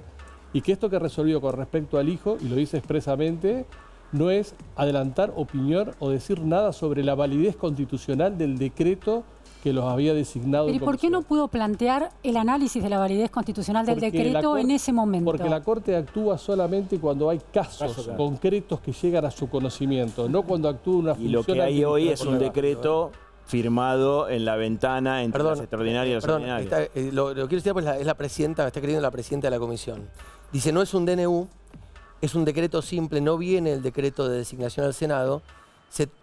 G: y que esto que resolvió con respecto al hijo, y lo dice expresamente, no es adelantar opinión o decir nada sobre la validez constitucional del decreto que los había designado.
I: Pero ¿y por qué no pudo plantear el análisis de la validez constitucional del decreto en ese momento?
G: Porque la Corte actúa solamente cuando hay casos concretos que llegan a su conocimiento, no cuando actúa una función.
F: Y lo que hay hoy es un decreto firmado en la ventana entre las extraordinarias y las ordinarias.
H: Lo que quiero decir pues es la presidenta, está queriendo la presidenta de la comisión. Dice, no es un DNU, es un decreto simple, no viene el decreto de designación al Senado.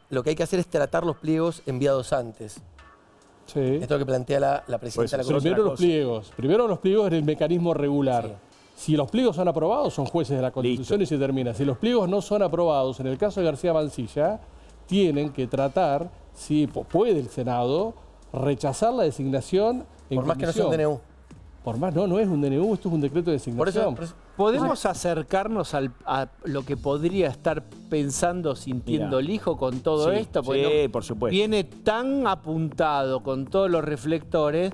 H: Lo que hay que hacer es tratar los pliegos enviados antes.
G: Sí.
H: Esto es lo que plantea la presidenta de la comisión.
G: Primero los pliegos en el mecanismo regular. Sí. Si los pliegos son aprobados, son jueces de la Constitución y se termina. Si los pliegos no son aprobados, en el caso de García Mansilla, tienen que tratar, si puede el Senado, rechazar la designación en
H: Por más que no sea un DNU.
G: Por más, no es un DNU, esto es un decreto de designación.
H: Por eso.
A: ¿Podemos acercarnos a lo que podría estar pensando, sintiendo el hijo con todo esto? Porque
F: Sí, por supuesto.
A: Viene tan apuntado con todos los reflectores.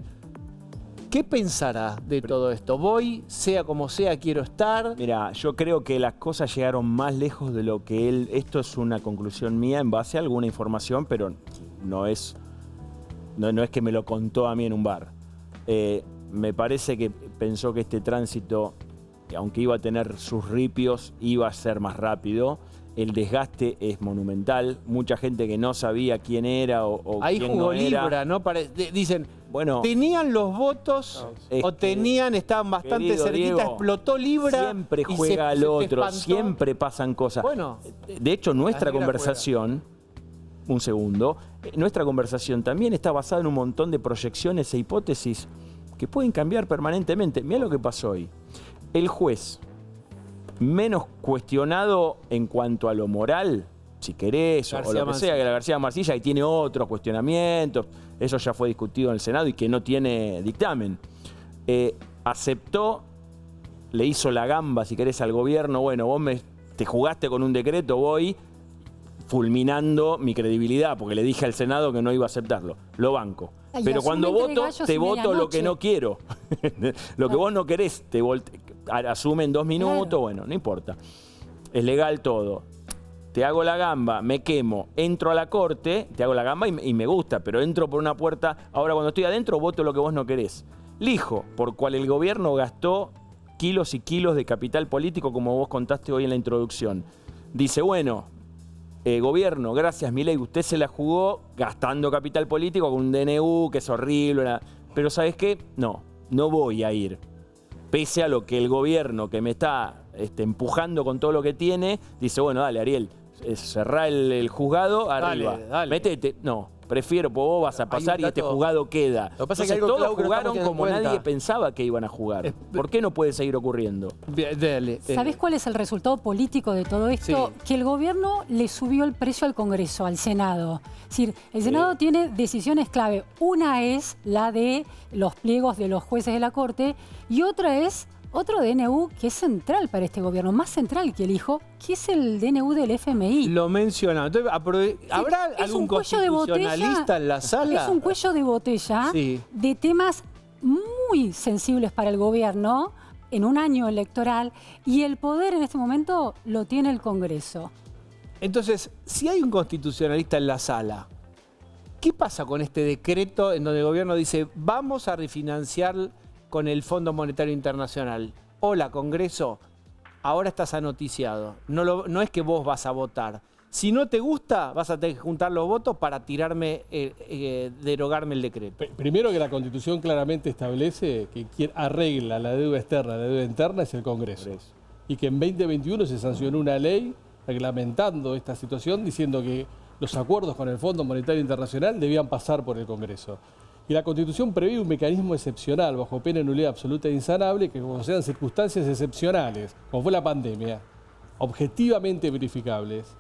A: ¿Qué pensará de todo esto? Voy, sea como sea, quiero estar.
F: Mira, yo creo que las cosas llegaron más lejos de lo que él... Esto es una conclusión mía en base a alguna información, pero no es que me lo contó a mí en un bar. Me parece que pensó que este tránsito, aunque iba a tener sus ripios, iba a ser más rápido. El desgaste es monumental. Mucha gente que no sabía quién era o
A: Ahí
F: quién
A: jugó
F: no era.
A: Libra, ¿no? Dicen,
F: bueno,
A: tenían los votos estaban bastante
F: querido
A: cerquita,
F: Diego,
A: explotó Libra.
F: siempre
A: y
F: juega al
A: se te
F: otro,
A: espantó.
F: siempre pasan cosas.
A: Bueno.
F: De hecho, nuestra
H: La negra
F: conversación, un segundo, nuestra conversación también está basada en un montón de proyecciones e hipótesis que pueden cambiar permanentemente. Mirá lo que pasó hoy. El juez menos cuestionado en cuanto a lo moral, si querés, o lo que sea, que la García Mansilla, y tiene otros cuestionamientos, eso ya fue discutido en el Senado y que no tiene dictamen. Aceptó, le hizo la gamba, si querés, al gobierno, bueno, vos te jugaste con un decreto, voy fulminando mi credibilidad, porque le dije al Senado que no iba a aceptarlo. Lo banco.
I: Ay,
F: Pero cuando
I: asumen
F: voto,
I: entre gallos
F: te
I: y
F: voto lo
I: medianoche.
F: que no quiero. Lo que vos no querés, asume en 2 minutos,
I: Claro.
F: bueno, no importa. Es legal todo. Te hago la gamba, me quemo, entro a la corte, te hago la gamba y me gusta, pero entro por una puerta. Ahora cuando estoy adentro, voto lo que vos no querés. Lijo, por cual el gobierno gastó kilos y kilos de capital político, como vos contaste hoy en la introducción. dice, bueno, gobierno, gracias Milei, usted se la jugó gastando capital político con un DNU que es horrible, pero ¿sabes qué? No voy a ir. Pese a lo que el gobierno que me está empujando con todo lo que tiene, dice, bueno, dale, Ariel, cerrá el juzgado, arriba.
A: Dale.
F: Métete. No, prefiero, porque vos vas a pasar y este juzgado queda.
H: Lo que pasa es
F: Entonces,
H: que algo,
F: todos
H: Clau, que no
F: jugaron
H: estamos
F: como
H: teniendo en
F: nadie
H: cuenta.
F: pensaba que iban a jugar. ¿Por qué no puede seguir ocurriendo?
A: Dale.
I: ¿Sabés cuál es el resultado político de todo esto?
A: Sí.
I: Que el gobierno le subió el precio al Congreso, al Senado. Es decir, el Senado tiene decisiones clave. Una es la de los pliegos de los jueces de la Corte y otra es otro DNU que es central para este gobierno, más central que el hijo, que es el DNU del FMI.
A: Lo mencionaba. Entonces, ¿habrá
I: Es
A: algún
I: un cuello de
A: constitucionalista
I: botella,
A: en la sala?
I: Es un cuello de botella
A: Sí.
I: de temas muy sensibles para el gobierno en un año electoral y el poder en este momento lo tiene el Congreso.
A: Entonces, si hay un constitucionalista en la sala, ¿qué pasa con este decreto en donde el gobierno dice vamos a refinanciar con el Fondo Monetario Internacional? Hola, Congreso, ahora estás anoticiado. No es que vos vas a votar. Si no te gusta, vas a tener que juntar los votos para tirarme, derogarme el decreto.
G: Primero que la Constitución claramente establece que quien arregla la deuda externa, la deuda interna es el Congreso. Y que en 2021 se sancionó una ley reglamentando esta situación diciendo que los acuerdos con el Fondo Monetario Internacional debían pasar por el Congreso. Y la Constitución prevé un mecanismo excepcional, bajo pena de nulidad absoluta e insanable, que como sean circunstancias excepcionales, como fue la pandemia, objetivamente verificables,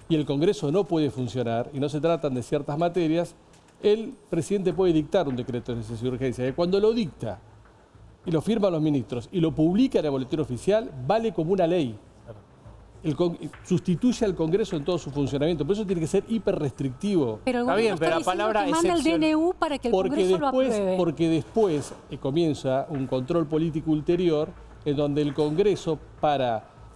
G: y el Congreso no puede funcionar, y no se tratan de ciertas materias, el presidente puede dictar un decreto de necesidad y urgencia, que cuando lo dicta, y lo firman los ministros, y lo publica en el boletín oficial, vale como una ley. Sustituye al Congreso en todo su funcionamiento. Por eso tiene que ser hiper restrictivo.
I: Pero el
A: Está
I: gobierno
A: bien, pero la
I: diciendo
A: palabra
I: que manda el
A: excepción-
I: DNU para que el Congreso lo apruebe.
G: Porque después comienza un control político ulterior en donde el Congreso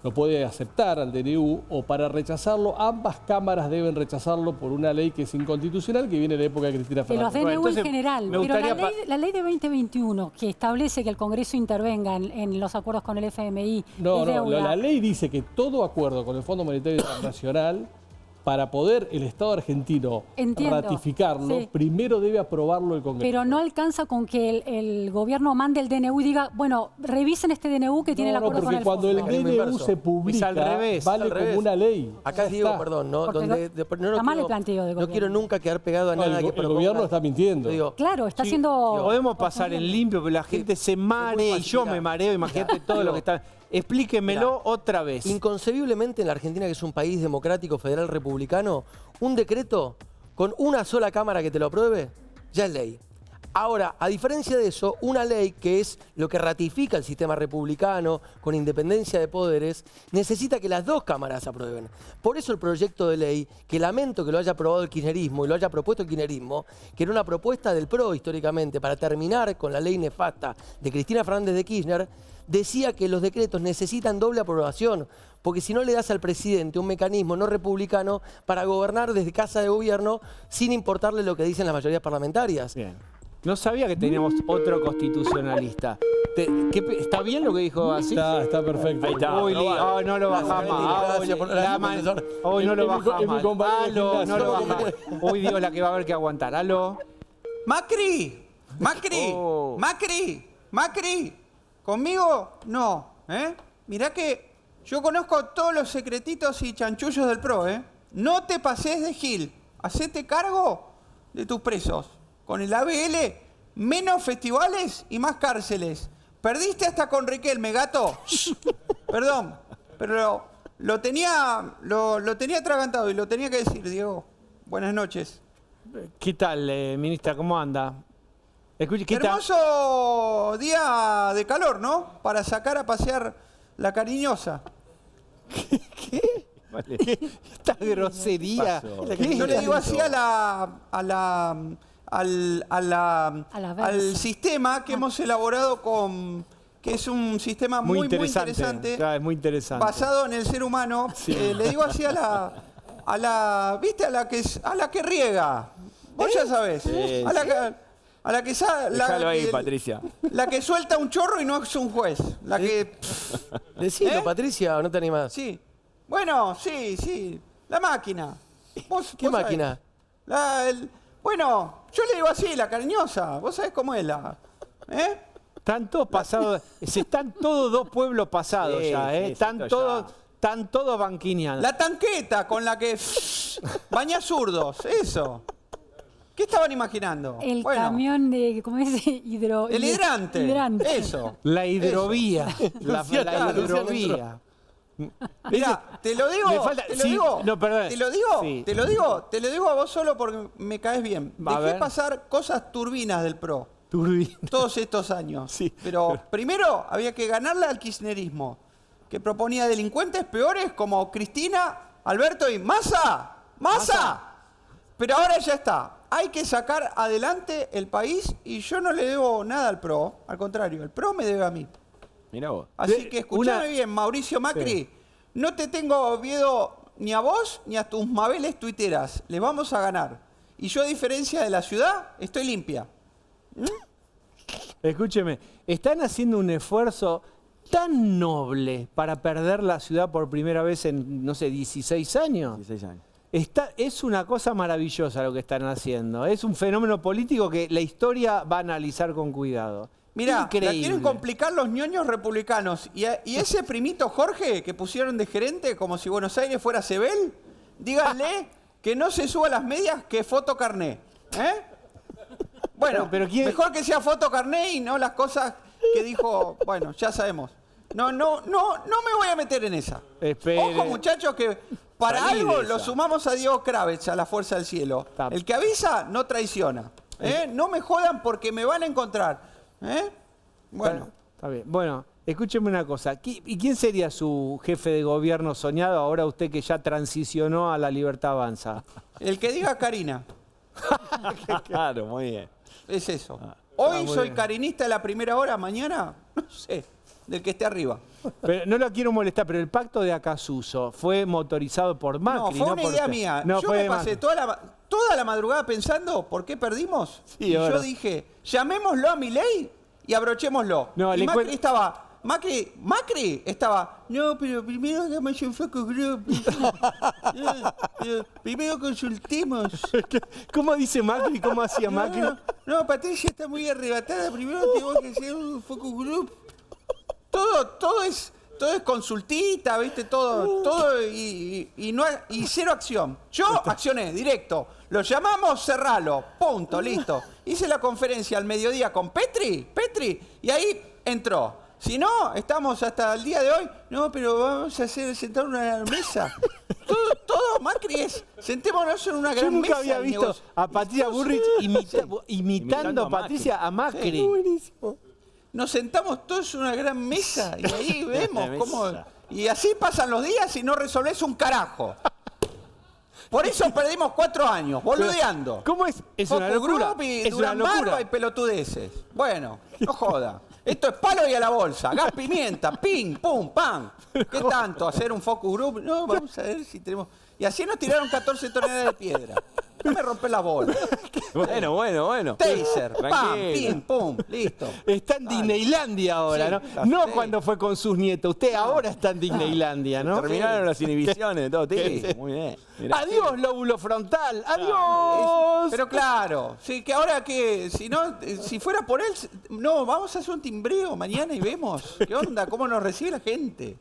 G: lo puede aceptar al DNU o para rechazarlo, ambas cámaras deben rechazarlo por una ley que es inconstitucional que viene de la época de Cristina
I: De los
G: Fernández.
I: DNU
A: entonces,
I: en general.
A: me
I: Pero
A: gustaría
I: la ley de 2021, que establece que el Congreso intervenga en los acuerdos con el FMI.
G: No,
I: de deuda,
G: la ley dice que todo acuerdo con el Fondo Monetario Internacional, para poder el Estado argentino
I: Entiendo,
G: ratificarlo,
I: sí.
G: primero debe aprobarlo el Congreso.
I: Pero no alcanza con que el gobierno mande el DNU y diga, bueno, revisen este DNU que tiene el acuerdo con
G: porque
I: el
G: cuando
I: fondo.
G: el
H: Mecanismo
G: DNU
H: inverso.
G: se publica,
A: Es al revés,
G: vale
H: al
G: como
H: revés.
G: una ley.
H: Acá
G: Ya
H: digo,
G: está.
H: perdón, no,
I: Porque
H: donde, no
I: está mal el
H: quiero-
I: planteo del
H: no
I: gobierno.
H: quiero nunca quedar pegado a
G: No,
H: nada
G: el
H: que
G: el
H: proponga.
G: gobierno está mintiendo.
H: Digo,
I: Claro, está haciendo...
A: Podemos pasar en limpio, pero la gente se marea y yo
H: mira.
A: me mareo. Imagínate todo lo que está. Explíquemelo
H: Mirá,
A: otra vez.
H: Inconcebiblemente en la Argentina, que es un país democrático, federal, republicano, un decreto con una sola cámara que te lo apruebe, ya es ley. Ahora, a diferencia de eso, una ley que es lo que ratifica el sistema republicano con independencia de poderes, necesita que las dos cámaras aprueben. Por eso el proyecto de ley, que lamento que lo haya aprobado el kirchnerismo y lo haya propuesto el kirchnerismo, que era una propuesta del PRO históricamente para terminar con la ley nefasta de Cristina Fernández de Kirchner, decía que los decretos necesitan doble aprobación, porque si no le das al presidente un mecanismo no republicano para gobernar desde casa de gobierno sin importarle lo que dicen las mayorías parlamentarias.
A: Bien. No sabía que teníamos otro constitucionalista. ¿Está bien lo que dijo así?
G: Está perfecto.
F: Ahí está.
A: Uy, no lo bajás más.
H: Gracias por- gracias, profesor.
A: Hoy no lo
G: Es mi
A: bajás más.
G: compañero de
A: Aló, no lo
G: gimnasia.
A: bajás. Hoy Dios la que va a haber que aguantar. Aló.
L: Macri,
A: Oh.
L: Macri, conmigo no, ¿eh? Mirá que yo conozco todos los secretitos y chanchullos del PRO, ¿eh? No te pases de Gil, hacete cargo de tus presos. Con el ABL, menos festivales y más cárceles. Perdiste hasta con Riquelme, gato. Perdón, pero lo tenía atragantado y lo tenía que decir, Diego. Buenas noches.
A: ¿Qué tal, ministra? ¿Cómo anda? Escuche, ¿qué tal?
L: Hermoso día de calor, ¿no? Para sacar a pasear la cariñosa.
A: Vale. Esta grosería.
L: Yo le digo así al sistema que hemos elaborado que es un sistema muy interesante,
A: Claro, es muy interesante.
L: basado en el ser humano. Le digo así ¿viste? A la que riega. Vos ya sabés.
F: Sí,
L: A la que
F: Déjalo ahí, Patricia.
L: La que suelta un chorro y no es un juez. La que
H: Decilo,
L: ¿Eh?
H: Patricia, ¿o no te animás?
L: sí. Bueno, sí, la máquina.
H: ¿Qué máquina?
L: Bueno, yo le digo así, la cariñosa. ¿Vos sabés cómo es la? ¿Eh?
A: Están todos pasados, están todos dos pueblos pasados
F: Sí,
A: ya, ¿eh?
F: sí,
A: Están todos banquineando.
L: La tanqueta con la que bañás zurdos, eso. ¿Qué estaban imaginando?
I: El camión de, ¿cómo es?
L: El hidrante. Eso.
A: La hidrovía. la
H: Luciano
A: hidrovía.
L: Mira, te lo digo,
A: Me falta-
L: te lo
A: sí,
L: digo,
A: no, perdón.
L: te lo digo,
A: Sí.
L: te lo digo a vos solo porque me caes bien.
A: A
L: Dejé
A: ver.
L: pasar cosas turbinas del PRO todos estos años.
A: Sí.
L: Pero primero había que ganarle al kirchnerismo, que proponía delincuentes peores como Cristina, Alberto y Massa. Pero ahora ya está. Hay que sacar adelante el país y yo no le debo nada al PRO. Al contrario, el PRO me debe a mí.
F: Mirá vos.
L: Así que escuchame bien, Mauricio Macri. No te tengo miedo ni a vos ni a tus mabeles tuiteras. Les vamos a ganar. Y yo, a diferencia de la ciudad, estoy limpia.
A: Escúcheme, están haciendo un esfuerzo tan noble para perder la ciudad por primera vez en, no sé, 16 años.
F: 16 años.
A: Es una cosa maravillosa lo que están haciendo. Es un fenómeno político que la historia va a analizar con cuidado.
L: Mirá,
A: Increíble.
L: la quieren complicar los ñoños republicanos. Y ese primito Jorge que pusieron de gerente como si Buenos Aires fuera Sebel, díganle que no se suba a las medias que foto carné. ¿Eh? Bueno,
A: pero ¿quién?
L: mejor que sea foto carné y no las cosas que dijo, bueno, ya sabemos. No me voy a meter en esa.
A: Espere.
L: Ojo, muchachos, que para
F: Salí de
L: algo
F: esa.
L: lo sumamos a Diego Kravitz, a la Fuerza del Cielo.
A: Está.
L: El que avisa no traiciona. No me jodan porque me van a encontrar. Bueno,
A: Está bien. Bueno, escúcheme una cosa. ¿Y quién sería su jefe de gobierno soñado ahora usted que ya transicionó a la Libertad Avanza?
L: el que diga Karina,
F: Claro, muy bien.
L: es eso. Hoy
A: muy
L: soy
A: bien.
L: carinista de la primera hora, mañana, no sé, del que esté arriba.
A: Pero no lo quiero molestar, pero el pacto de Acasuso fue motorizado por Macri.
L: No, fue una
A: por
L: idea
A: usted.
L: mía.
A: No,
L: Yo
A: fue
L: me
A: de
L: pasé
A: Macri.
L: toda la madrugada pensando por qué perdimos.
A: Sí,
L: y yo
A: ahora.
L: dije, llamémoslo a Milei y abrochémoslo.
A: No,
L: y
A: le
L: Macri
A: cuen-
L: estaba... Macri estaba, no, pero primero hagamos un focus group. Primero consultemos.
A: ¿Cómo dice Macri? ¿Cómo hacía Macri?
L: No, Patricia está muy arrebatada. Primero tengo que hacer un focus group. Todo es consultita, ¿viste? Todo y cero acción. Yo accioné, directo. Lo llamamos, cerralo. Punto, listo. Hice la conferencia al mediodía con Petri, y ahí entró. Si no, estamos hasta el día de hoy. No, pero vamos a sentar una mesa. Todo Macri es. Sentémonos en una
A: Yo
L: gran mesa.
A: nunca había
L: y
A: visto
L: negocio.
A: a Patricia Burrich imitando a Patricia a Macri.
H: Buenísimo.
L: Nos sentamos todos en una gran mesa y ahí vemos
F: Mesa.
L: cómo... Y así pasan los días y no resolvés un carajo. Por eso perdimos 4 años, boludeando.
A: ¿Cómo es? Es una
L: Focus
A: locura.
L: group y
A: Es una
L: Durán Barba
A: locura.
L: y pelotudeces. Bueno, no joda. Esto es palo y a la bolsa. Gas pimienta, ping, pum, pam. ¿Qué tanto? ¿Hacer un focus group? No, vamos a ver si tenemos... Y así nos tiraron 14 toneladas de piedra. No me rompé la bola.
F: Bueno.
L: Taser, pam,
F: Tranquilo.
L: pim, pum, listo.
A: Está en Disneylandia ahora,
L: Sí,
A: ¿no? No
L: sí.
A: cuando fue con sus nietos. Usted ahora está en Disneylandia, ¿no?
F: Terminaron las inhibiciones de todo tipo. Muy bien. Mirá.
A: Adiós, lóbulo frontal. Adiós.
L: Pero claro, sí, que ahora que, si fuera por él, no, vamos a hacer un timbreo mañana y vemos. ¿Qué onda? ¿Cómo nos recibe la gente?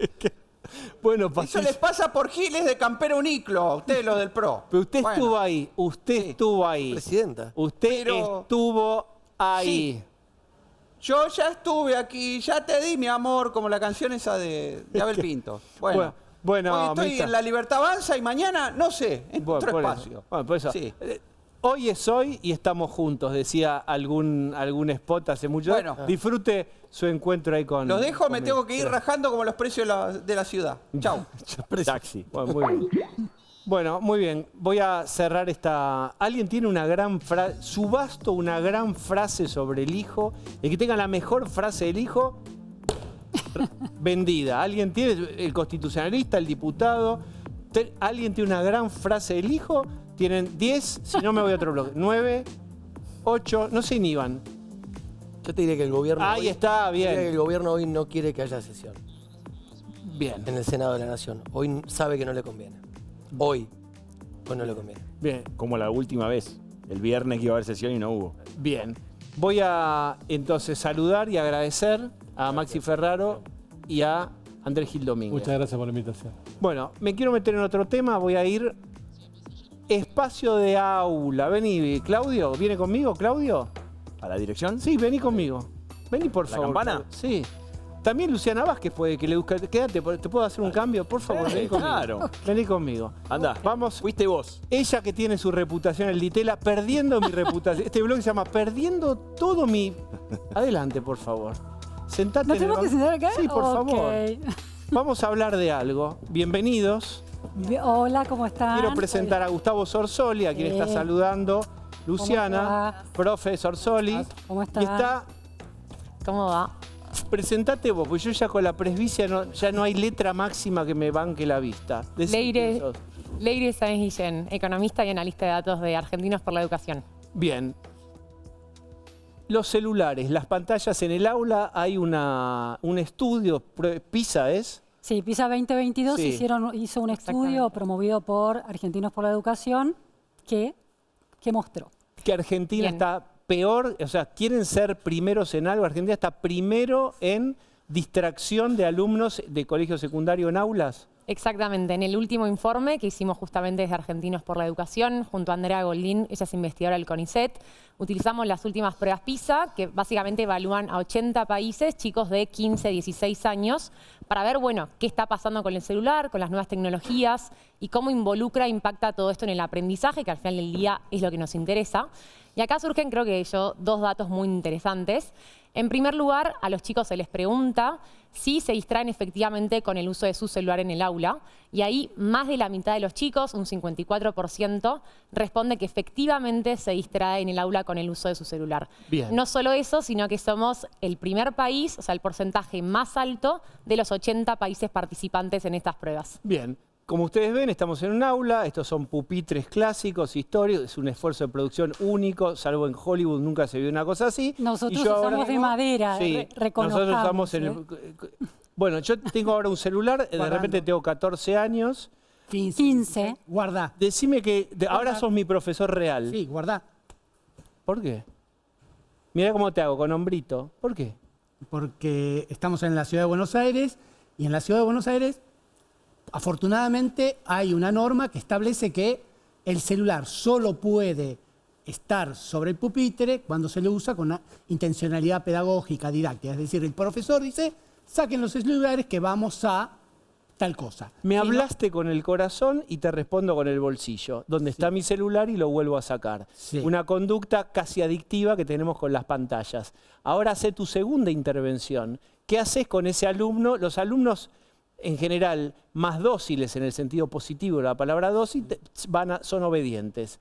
A: Bueno,
L: Eso
A: Patricia,
L: les pasa por giles de campero uniclo, a ustedes los del PRO.
A: pero usted
L: Bueno,
A: estuvo ahí. Usted
L: Sí.
A: estuvo ahí.
H: Presidenta.
A: Usted
L: Pero-
A: estuvo ahí.
L: Sí. Yo ya estuve aquí, ya te di mi amor, como la canción esa de Abel Pinto. Bueno,
A: Bueno,
L: hoy estoy
A: Mirta.
L: en La Libertad Avanza y mañana, no sé, en
A: Bueno,
L: otro
A: por eso.
L: espacio.
A: Bueno, por eso.
L: Sí.
A: Hoy es hoy y estamos juntos, decía algún spot hace mucho.
L: Bueno.
A: Disfrute su encuentro ahí con...
L: Los dejo, me
A: con
L: tengo
A: Mirta.
L: que ir rajando como los precios de la ciudad. Chau.
F: Taxi.
A: Bueno, muy bien. Bueno, muy bien. Voy a cerrar esta... ¿Alguien tiene una gran frase? Subasto una gran frase sobre el hijo. El que tenga la mejor frase del hijo, vendida. ¿Alguien tiene? El constitucionalista, el diputado. ¿Alguien tiene una gran frase del hijo? Tienen 10, si no me voy a otro bloque. 9, 8, no se inhiban.
H: Yo te diré que el gobierno
A: Ahí está,
H: te diría
A: bien.
H: que el gobierno hoy no quiere que haya sesión.
A: Bien.
H: en el Senado de la Nación. Hoy sabe que no le conviene. Hoy no le conviene.
A: Bien.
F: Como la última vez. El viernes que iba a haber sesión y no hubo.
A: Bien. Voy a entonces saludar y agradecer a Maxi Ferraro y a Andrés Gil Domínguez.
G: Muchas gracias por la invitación.
A: Bueno, me quiero meter en otro tema. Voy a ir espacio de aula. Vení, Claudio. ¿Viene conmigo, Claudio?
F: ¿A la dirección?
A: Sí, vení conmigo. Vení, por
F: ¿La
A: favor.
F: campana?
A: Sí. También Luciana Vázquez puede que le busque. Quédate, ¿te puedo hacer un cambio? Por favor, vení conmigo.
F: Claro.
A: Vení conmigo.
F: Anda,
A: Vamos.
F: fuiste vos.
A: Ella que tiene su reputación en Ditela, perdiendo mi reputación. Este blog se llama Perdiendo todo mi... Adelante, por favor. Sentate.
I: ¿Nos
A: en el
I: tenemos que
A: banco.
I: sentar acá?
A: Sí, por favor.
I: Ok.
A: Vamos a hablar de algo. Bienvenidos.
I: Hola, ¿cómo están?
A: Quiero presentar a Gustavo Sorsoli, a quien está saludando Luciana, profe Sorsoli.
I: ¿Cómo está?
A: Y está...
M: ¿Cómo va?
A: Presentate vos, porque yo ya con la presbicia ya no hay letra máxima que me banque la vista.
M: Leire Sáenz Guillén, economista y analista de datos de Argentinos por la Educación.
A: Bien. Los celulares, las pantallas en el aula, hay un estudio, PISA es.
I: Sí, PISA 2022
A: Sí.
I: hizo un estudio promovido por Argentinos por la Educación que mostró.
A: Que Argentina
M: Bien.
A: está peor, o sea, quieren ser primeros en algo. Argentina está primero en distracción de alumnos de colegio secundario en aulas.
M: Exactamente, en el último informe que hicimos justamente desde Argentinos por la Educación, junto a Andrea Goldín, ella es investigadora del CONICET, utilizamos las últimas pruebas PISA, que básicamente evalúan a 80 países, chicos de 15, 16 años, para ver, bueno, qué está pasando con el celular, con las nuevas tecnologías y cómo involucra, impacta todo esto en el aprendizaje, que al final del día es lo que nos interesa. Y acá surgen, creo que dos datos muy interesantes. En primer lugar, a los chicos se les pregunta si se distraen efectivamente con el uso de su celular en el aula. Y ahí más de la mitad de los chicos, un 54%, responde que efectivamente se distrae en el aula con el uso de su celular.
A: Bien.
M: No solo eso, sino que somos el primer país, o sea, el porcentaje más alto de los 80 países participantes en estas pruebas.
A: Bien. Como ustedes ven, estamos en un aula, estos son pupitres clásicos, históricos, es un esfuerzo de producción único, salvo en Hollywood nunca se vio una cosa así.
I: Nosotros
A: Y yo ahora
I: usamos de
A: tengo-
I: madera,
A: Sí,
I: reconozcamos.
A: nosotros usamos en el... Bueno, yo tengo ahora un celular, de repente tengo 14 años.
I: 15.
N: Guardá.
A: Decime que ahora sos mi profesor real.
N: Sí, guardá.
A: ¿Por qué? Mira cómo te hago, con hombrito. ¿Por qué?
N: Porque estamos en la ciudad de Buenos Aires y en la ciudad de Buenos Aires, afortunadamente, hay una norma que establece que el celular solo puede estar sobre el pupitre cuando se lo usa con una intencionalidad pedagógica, didáctica. Es decir, el profesor dice, saquen los celulares que vamos a tal cosa.
A: Me
N: Si no-
A: hablaste con el corazón y te respondo con el bolsillo, donde está mi celular y lo vuelvo a sacar.
N: Sí.
A: Una conducta casi adictiva que tenemos con las pantallas. Ahora hace tu segunda intervención. ¿Qué haces con ese alumno? Los alumnos, en general, más dóciles en el sentido positivo de la palabra dócil, son obedientes.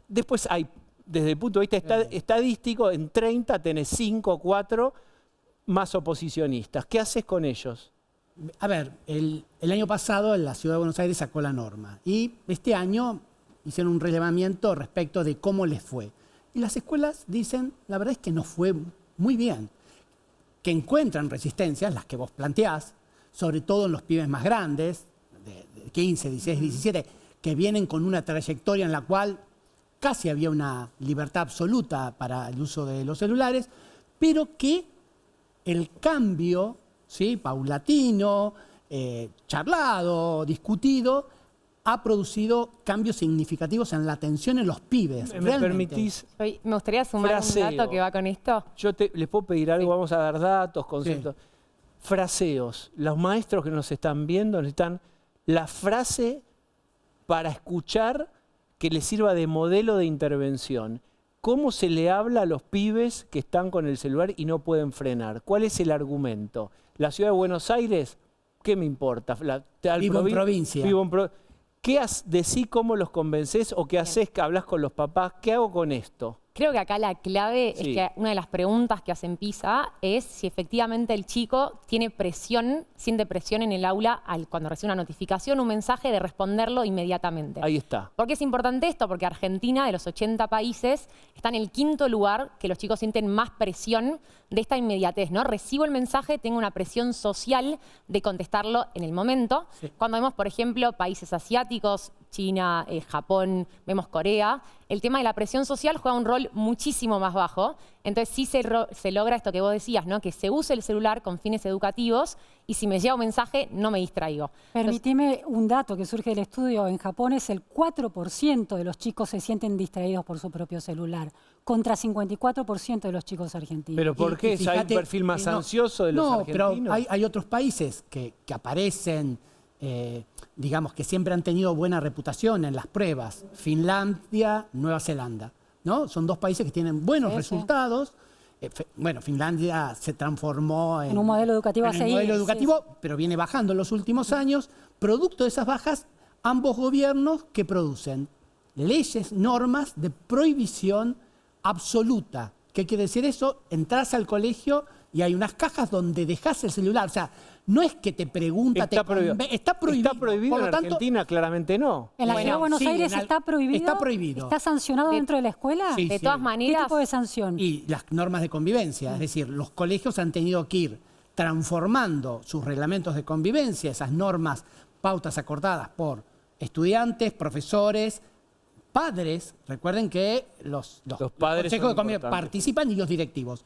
A: Después hay, desde el punto de vista estadístico, en 30 tenés 5 o 4 más oposicionistas. ¿Qué haces con ellos?
N: A ver, el año pasado la Ciudad de Buenos Aires sacó la norma y este año hicieron un relevamiento respecto de cómo les fue. Y las escuelas dicen, la verdad es que nos fue muy bien, que encuentran resistencias, las que vos planteás, sobre todo en los pibes más grandes, de 15, 16, 17, que vienen con una trayectoria en la cual casi había una libertad absoluta para el uso de los celulares, pero que el cambio, ¿sí?, paulatino, charlado, discutido, ha producido cambios significativos en la atención en los pibes.
A: ¿Me
N: realmente.
A: permitís?
M: Me gustaría sumar
A: Fraseo.
M: un dato que va con esto.
A: Les puedo pedir algo, vamos a dar datos, conceptos. Fraseos. Los maestros que nos están viendo necesitan la frase para escuchar que les sirva de modelo de intervención. ¿Cómo se le habla a los pibes que están con el celular y no pueden frenar? ¿Cuál es el argumento? ¿La ciudad de Buenos Aires? ¿Qué me importa?
N: Vivo en provincia.
A: ¿Qué decí cómo los convencés o qué haces que hablas con los papás? ¿Qué hago con esto?
M: Creo que acá la clave es que una de las preguntas que hacen PISA es si efectivamente el chico tiene presión, siente presión en el aula cuando recibe una notificación, un mensaje, de responderlo inmediatamente.
A: Ahí está.
M: ¿Por qué es importante esto? Porque Argentina, de los 80 países, está en el 5º lugar que los chicos sienten más presión de esta inmediatez, ¿no? Recibo el mensaje, tengo una presión social de contestarlo en el momento. Cuando vemos, por ejemplo, países asiáticos, China, Japón, vemos Corea, el tema de la presión social juega un rol muchísimo más bajo. Entonces sí se logra esto que vos decías, ¿no? Que se use el celular con fines educativos y si me llega un mensaje no me distraigo.
I: Permitime un dato que surge del estudio. En Japón es el 4% de los chicos se sienten distraídos por su propio celular, contra 54% de los chicos argentinos.
A: ¿Pero por qué? ¿Hay un perfil más ansioso de los argentinos?
N: No, pero hay otros países que aparecen, digamos, que siempre han tenido buena reputación en las pruebas. Finlandia, Nueva Zelanda, ¿no? Son dos países que tienen buenos resultados. Bueno, Finlandia se transformó
I: en un modelo educativo a seguir,
N: pero viene bajando en los últimos años. Producto de esas bajas, ambos gobiernos que producen leyes, normas de prohibición absoluta. ¿Qué quiere decir eso? Entras al colegio y hay unas cajas donde dejas el celular. O sea, no es que te pregunta,
A: está prohibido.
N: Está prohibido.
A: ¿Está prohibido en Argentina? Claramente no.
I: ¿En la ciudad de Buenos Aires está prohibido?
N: Está prohibido.
I: ¿Está sancionado dentro de la escuela?
N: Sí,
M: de todas maneras.
I: ¿Qué tipo de sanción?
N: Y las normas de convivencia. Es decir, los colegios han tenido que ir transformando sus reglamentos de convivencia, esas normas, pautas acordadas por estudiantes, profesores, padres. Recuerden que los
A: padres
N: consejos de convivencia participan y los directivos.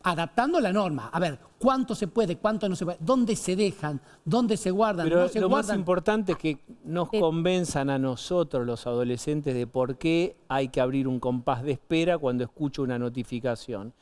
N: Adaptando la norma. A ver, cuánto se puede, cuánto no se puede, dónde se dejan, dónde se guardan,
A: Pero
N: no se
A: lo
N: guardan.
A: más importante es que nos convenzan a nosotros, los adolescentes, de por qué hay que abrir un compás de espera cuando escucho una notificación.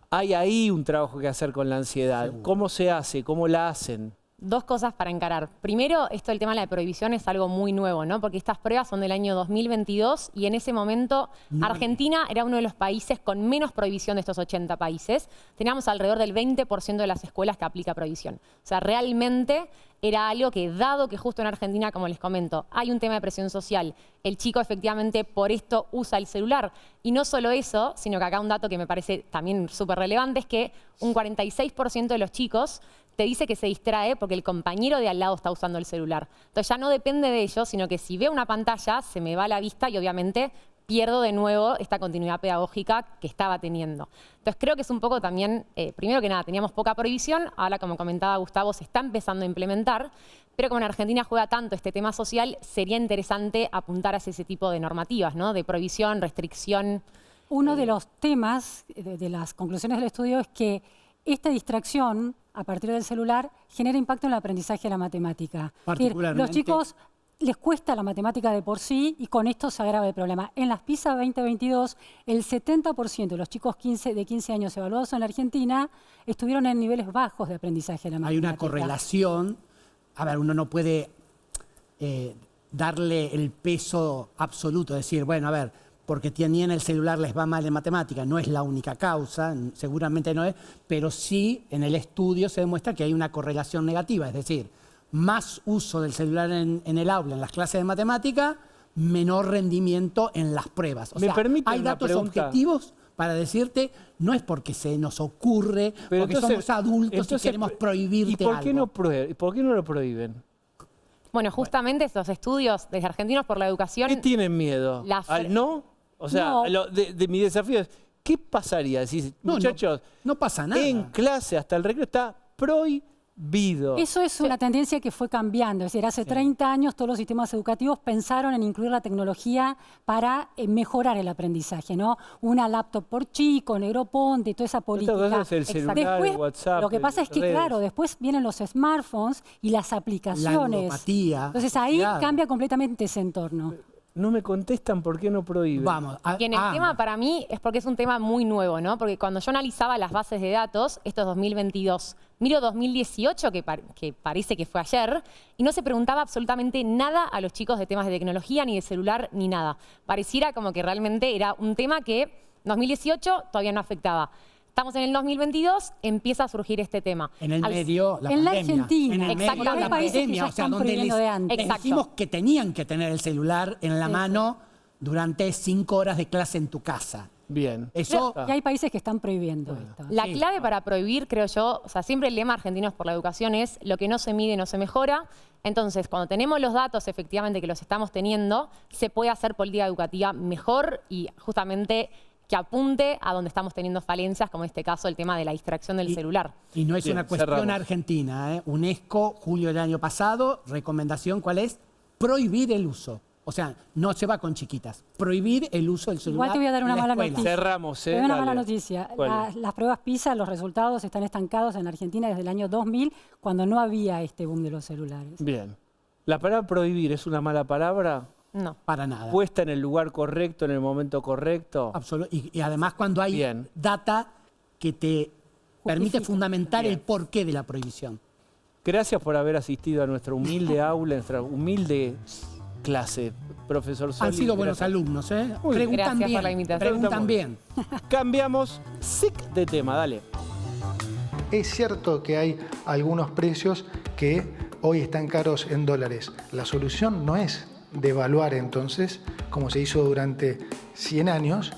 A: Hay ahí un trabajo que hacer con la ansiedad. ¿Cómo se hace? ¿Cómo la hacen?
M: Dos cosas para encarar. Primero, esto del tema de la prohibición es algo muy nuevo, ¿no? Porque estas pruebas son del año 2022 y en ese momento Argentina era uno de los países con menos prohibición de estos 80 países. Teníamos alrededor del 20% de las escuelas que aplica prohibición. O sea, realmente era algo que, dado que justo en Argentina, como les comento, hay un tema de presión social, el chico efectivamente por esto usa el celular. Y no solo eso, sino que acá un dato que me parece también súper relevante es que un 46% de los chicos te dice que se distrae porque el compañero de al lado está usando el celular. Entonces ya no depende de ello, sino que si veo una pantalla, se me va la vista y obviamente pierdo de nuevo esta continuidad pedagógica que estaba teniendo. Entonces creo que es un poco también, primero que nada, teníamos poca prohibición, ahora como comentaba Gustavo, se está empezando a implementar, pero como en Argentina juega tanto este tema social, sería interesante apuntar hacia ese tipo de normativas, ¿no? De prohibición, restricción.
I: Uno de los temas de las conclusiones del estudio es que esta distracción a partir del celular genera impacto en el aprendizaje de la matemática.
N: Particularmente.
I: Los chicos les cuesta la matemática de por sí y con esto se agrava el problema. En las PISA 2022, el 70% de los chicos de 15 años evaluados en la Argentina estuvieron en niveles bajos de aprendizaje de la matemática.
N: Hay una correlación. A ver, uno no puede darle el peso absoluto, decir, bueno, a ver, porque tienen el celular les va mal en matemática, no es la única causa, seguramente no es, pero sí en el estudio se demuestra que hay una correlación negativa, es decir, más uso del celular en el aula, en las clases de matemática, menor rendimiento en las pruebas. O sea, hay datos objetivos para decirte, no es porque se nos ocurre, pero porque somos adultos y queremos prohibirte
A: algo. ¿Y por qué no lo prohíben?
M: Bueno, justamente estos estudios desde Argentinos por la Educación...
A: ¿Qué tienen miedo? ¿Al no? O sea,
I: No.
A: de mi desafío es, ¿qué pasaría? Decís, muchachos,
N: no pasa nada.
A: En clase hasta el recreo está prohibido.
I: Eso es una tendencia que fue cambiando. Es decir, hace 30 años todos los sistemas educativos pensaron en incluir la tecnología para mejorar el aprendizaje, ¿no? Una laptop por chico, Negroponte, toda esa política.
A: Es el celular,
I: Después,
A: el WhatsApp,
I: lo que pasa es que,
A: redes.
I: claro, después vienen los smartphones y las aplicaciones.
N: La ludopatía.
I: Entonces ahí cambia completamente ese entorno.
A: No me contestan por qué no prohíben.
N: Vamos.
M: Y en el tema para mí es porque es un tema muy nuevo, ¿no? Porque cuando yo analizaba las bases de datos, esto es 2022, miro 2018, que parece que fue ayer, y no se preguntaba absolutamente nada a los chicos de temas de tecnología, ni de celular, ni nada. Pareciera como que realmente era un tema que 2018 todavía no afectaba. Estamos en el 2022, empieza a surgir este tema.
N: En el medio, la
I: en
N: pandemia.
I: la Argentina.
N: En el medio, la
I: Hay países que
N: pandemia.
I: ya
N: O sea,
I: están
N: donde
I: prohibiendo de antes.
N: les dijimos que tenían que tener el celular en la mano durante 5 horas de clase en tu casa.
A: Bien.
N: Eso,
I: Y hay países que están prohibiendo esto.
M: La clave para prohibir, creo yo, o sea, siempre el lema Argentinos por la Educación es lo que no se mide no se mejora. Entonces, cuando tenemos los datos, efectivamente, que los estamos teniendo, se puede hacer política educativa mejor y justamente que apunte a donde estamos teniendo falencias, como en este caso el tema de la distracción del celular.
N: y no es
A: Bien,
N: una cuestión
A: cerramos.
N: argentina. UNESCO, julio del año pasado, recomendación, ¿cuál es? Prohibir el uso. O sea, no se va con chiquitas. Prohibir el uso del celular.
I: Igual te voy a dar
N: en
I: una
N: la
I: mala
N: escuela.
I: noticia.
A: Cerramos,
I: Te doy una
A: dale.
I: mala noticia.
A: ¿Cuál?
I: Las pruebas PISA, los resultados están estancados en Argentina desde el año 2000, cuando no había este boom de los celulares.
A: Bien. ¿La palabra prohibir es una mala palabra?
M: No.
N: Para nada.
A: ¿Puesta en el lugar correcto, en el momento correcto?
N: Y además cuando hay
A: Bien.
N: data que te permite fundamentar
A: Bien.
N: el porqué de la prohibición.
A: Gracias por haber asistido a nuestra humilde aula, nuestra humilde clase, profesor Soli.
N: Han sido buenos
A: Gracias.
N: alumnos, ¿eh?
A: Muy bien.
N: Preguntan
M: Gracias
N: bien.
M: por la invitación.
N: Preguntan bien.
A: Cambiamos de tema, dale.
O: Es cierto que hay algunos precios que hoy están caros en dólares. La solución no es devaluar entonces, como se hizo durante 100 años,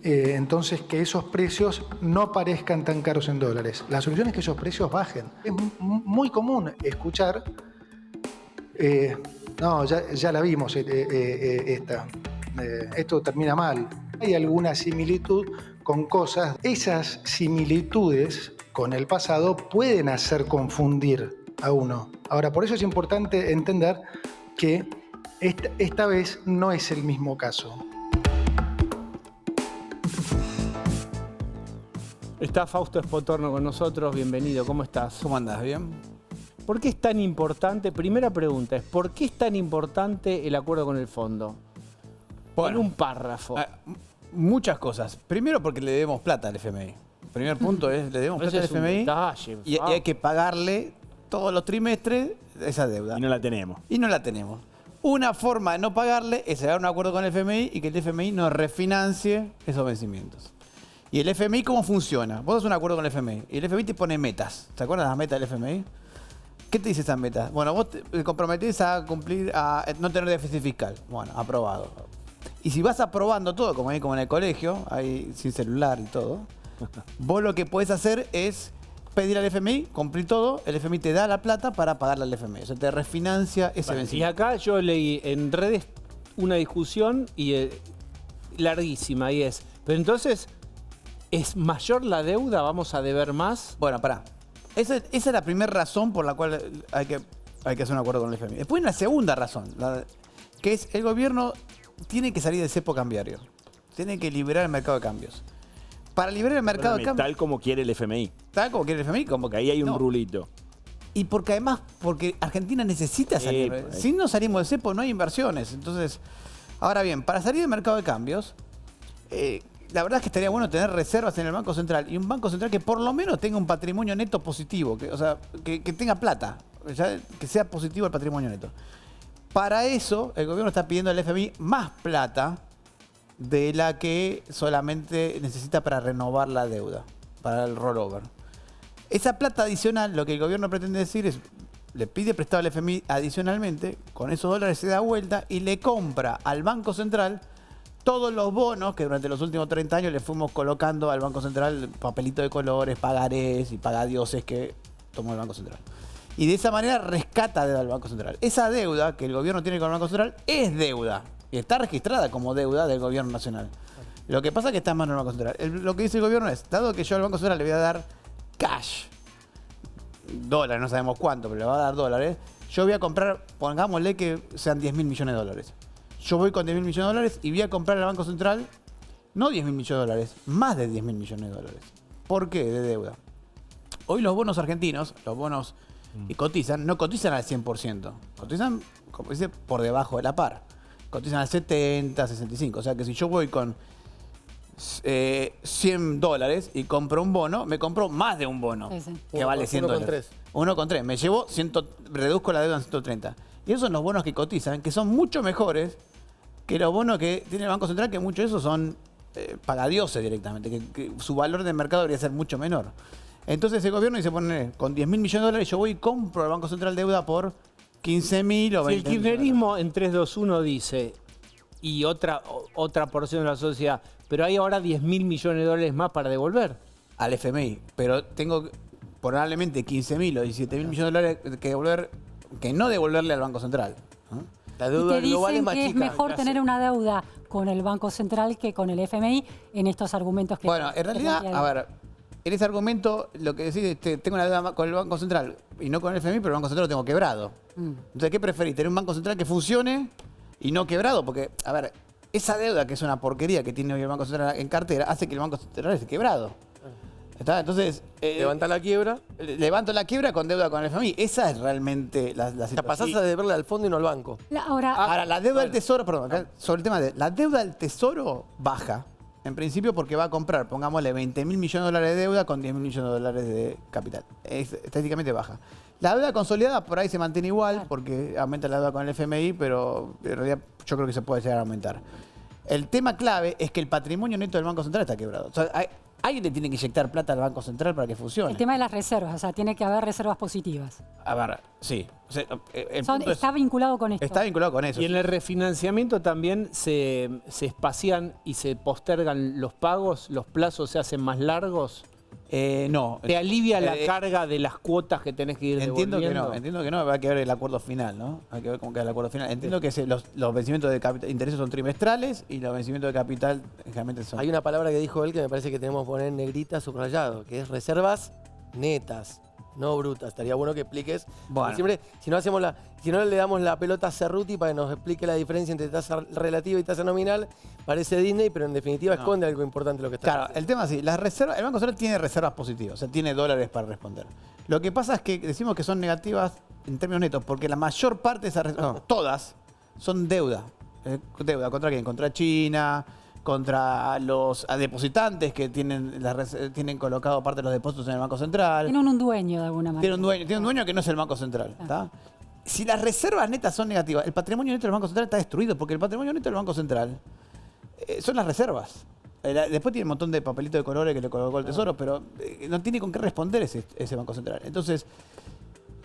O: entonces que esos precios no parezcan tan caros en dólares. La solución es que esos precios bajen. Es muy común escuchar, no, ya la vimos esta, esto termina mal. Hay alguna similitud con cosas, esas similitudes con el pasado pueden hacer confundir a uno. Ahora, por eso es importante entender que esta vez no es el mismo caso.
A: Está Fausto Espotorno con nosotros, bienvenido, ¿cómo estás?
P: ¿Cómo andás? ¿Bien?
A: ¿Por qué es tan importante? Primera pregunta es, ¿por qué es tan importante el acuerdo con el fondo?
P: Bueno,
A: en un párrafo.
P: Muchas cosas. Primero porque le debemos plata al FMI. Primer punto es, le debemos plata al
A: Ese es un
P: FMI
A: detalle,
P: y hay que pagarle todos los trimestres esa deuda.
F: Y no la tenemos.
P: Y no la tenemos. Una forma de no pagarle es llegar a un acuerdo con el FMI y que el FMI nos refinancie esos vencimientos. ¿Y el FMI cómo funciona? Vos haces un acuerdo con el FMI y el FMI te pone metas. ¿Te acuerdas de las metas del FMI? ¿Qué te dice esas metas? Bueno, vos te comprometés a cumplir, a no tener déficit fiscal. Bueno, aprobado. Y si vas aprobando todo, como en el colegio, ahí sin celular y todo, vos lo que podés hacer es pedir al FMI, cumplir todo, el FMI te da la plata para pagarle al FMI. O sea, te refinancia ese
A: Y
P: vencimiento.
A: acá yo leí en redes una discusión larguísima y es, pero entonces, ¿es mayor la deuda? ¿Vamos a deber más?
P: Bueno, pará. Esa es la primera razón por la cual hay que hacer un acuerdo con el FMI. Después una segunda razón, que es el gobierno tiene que salir del cepo cambiario. Tiene que liberar el mercado de cambios. Para liberar el mercado de cambios...
F: Tal como quiere el FMI.
P: Tal como quiere el FMI.
F: Porque ahí hay un rulito.
P: Y porque además, porque Argentina necesita salir. Si no salimos del cepo, no hay inversiones. Entonces, ahora bien, para salir del mercado de cambios, la verdad es que estaría bueno tener reservas en el Banco Central. Y un Banco Central que por lo menos tenga un patrimonio neto positivo. O sea, que tenga plata. Que sea positivo el patrimonio neto. Para eso, el gobierno está pidiendo al FMI más plata de la que solamente necesita para renovar la deuda, para el rollover. Esa plata adicional, lo que el gobierno pretende decir es, le pide prestado al FMI adicionalmente, con esos dólares se da vuelta y le compra al Banco Central todos los bonos que durante los últimos 30 años le fuimos colocando al Banco Central, papelito de colores, pagarés y pagadioses que tomó el Banco Central. Y de esa manera rescata deuda al Banco Central. Esa deuda que el gobierno tiene con el Banco Central es deuda. Y está registrada como deuda del gobierno nacional. Lo que pasa es que está en manos del Banco Central. Lo que dice el gobierno es, dado que yo al Banco Central le voy a dar cash, dólares, no sabemos cuánto, pero le va a dar dólares, yo voy a comprar, pongámosle que sean 10.000 millones de dólares. Yo voy con 10.000 millones de dólares y voy a comprar al Banco Central, no 10.000 millones de dólares, más de 10.000 millones de dólares. ¿Por qué? De deuda. Hoy los bonos argentinos, los bonos que cotizan, no cotizan al 100%. Cotizan, como dice, por debajo de la par. Cotizan al 70, 65. O sea que si yo voy con $100 y compro un bono, me compro más de un bono que vale 100 dólares. 1,3. Me llevo, reduzco la deuda en 130. Y esos son los bonos que cotizan, que son mucho mejores que los bonos que tiene el Banco Central, que muchos de esos son pagadioses directamente, que su valor de mercado debería ser mucho menor. Entonces el gobierno dice, poner con 10.000 millones de dólares yo voy y compro al Banco Central deuda por 15.000 o 20.000.
A: Si el kirchnerismo en 321 dice, y otra porción de la sociedad. Pero hay ahora 10.000 millones de dólares más para devolver.
P: Al FMI, pero tengo probablemente 15.000 o 17.000 millones de dólares que devolver, que no devolverle al Banco Central. ¿no?
H: La
I: Y
H: deuda
I: te
H: global es
I: dicen
H: más
I: que es
H: chica.
I: mejor tener una deuda con el Banco Central que con el FMI en estos argumentos que...
P: Bueno, en realidad, a ver, en ese argumento lo que decís es tengo una deuda con el Banco Central y no con el FMI, pero el Banco Central lo tengo quebrado. Entonces, ¿qué preferís? ¿Tener un Banco Central que funcione y no quebrado? Porque, a ver, esa deuda que es una porquería que tiene hoy el Banco Central en cartera hace que el Banco Central esté quebrado. ¿Está? Entonces...
H: Levanta la quiebra.
P: Levanto la quiebra con deuda con el FMI. Esa es realmente la situación.
H: Te pasás a deberle al fondo y no al banco.
P: Ahora, la deuda del Tesoro, perdón, acá, sobre el tema de... La deuda del Tesoro baja, en principio porque va a comprar, pongámosle, 20.000 millones de dólares de deuda con 10.000 millones de dólares de capital. Estadísticamente baja. La deuda consolidada por ahí se mantiene igual porque aumenta la deuda con el FMI, pero en realidad yo creo que se puede llegar a aumentar. El tema clave es que el patrimonio neto del Banco Central está quebrado. O sea, alguien le tiene que inyectar plata al Banco Central para que funcione.
I: El tema de las reservas, o sea, tiene que haber reservas positivas.
P: A ver, sí. O sea, el punto es-
I: Está vinculado con esto.
P: Está vinculado con eso.
A: Y en el refinanciamiento también se espacian y se postergan los pagos, los plazos se hacen más largos.
P: No.
A: ¿Te alivia la carga de las cuotas que tenés que ir
P: Entiendo
A: devolviendo?
P: entiendo que no, va a quedar el acuerdo final, ¿no? Hay que ver cómo queda el acuerdo final. Entiendo que los vencimientos de intereses son trimestrales y los vencimientos de capital generalmente son...
H: Hay una palabra que dijo él que me parece que tenemos que poner en negrita subrayado, que es reservas netas, no brutas. Estaría bueno que expliques.
P: Bueno.
H: Siempre, si no le damos la pelota a Cerruti para que nos explique la diferencia entre tasa relativa y tasa nominal, parece Disney, pero en definitiva
P: No.
H: esconde algo importante lo que está
P: Claro,
H: diciendo.
P: el tema es así, las reservas, el Banco Central tiene reservas positivas, o sea, tiene dólares para responder. Lo que pasa es que decimos que son negativas en términos netos, porque la mayor parte de esas reservas, no, todas, son deuda. ¿Deuda contra quién? Contra China, contra los depositantes que tienen colocado parte de los depósitos en el Banco Central.
I: Tienen un dueño de alguna manera.
P: Tiene un dueño que no es el Banco Central. ¿Está? Si las reservas netas son negativas, el patrimonio neto del Banco Central está destruido, porque el patrimonio neto del Banco Central son las reservas. Después tiene un montón de papelitos de colores que le colocó el Tesoro, pero no tiene con qué responder ese Banco Central. Entonces,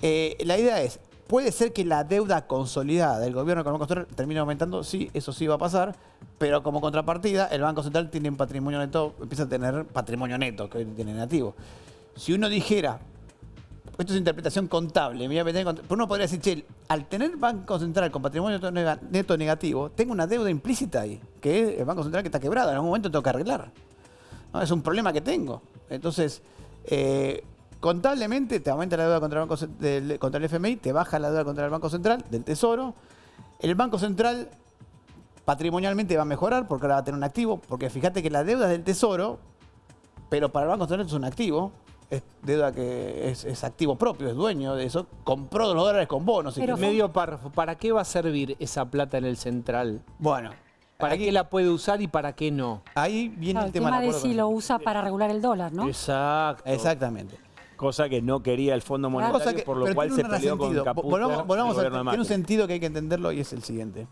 P: la idea es, ¿puede ser que la deuda consolidada del gobierno con el Banco Central termine aumentando? Sí, eso sí va a pasar, pero como contrapartida, el Banco Central tiene un patrimonio neto, empieza a tener patrimonio neto, que hoy tiene negativo. Si uno dijera, esto es interpretación contable, pero uno podría decir, che, al tener Banco Central con patrimonio neto negativo, tengo una deuda implícita ahí, que es el Banco Central que está quebrado, en algún momento tengo que arreglar. ¿No? Es un problema que tengo. Entonces, contablemente te aumenta la deuda contra el FMI, te baja la deuda contra el Banco Central, del Tesoro. El Banco Central patrimonialmente va a mejorar porque ahora va a tener un activo, porque fíjate que la deuda es del Tesoro, pero para el Banco Central es un activo. Es deuda que es activo propio, es dueño de eso. Compró los dólares con bonos.
A: Pero medio párrafo, ¿para qué va a servir esa plata en el central?
P: Bueno.
A: ¿Para qué la puede usar y para qué no?
P: Ahí viene
I: el tema de si lo usa para regular el dólar, ¿no?
A: Exacto.
P: Exactamente.
F: Cosa que no quería el Fondo Monetario,
P: Cosa que-
F: por lo
P: pero
F: cual se
P: tiene un
F: peleó con
P: sentido.
F: Caputo.
P: Volvamos
F: el gobierno de
P: tiene un
F: Macri.
P: sentido que hay que entenderlo y es el siguiente.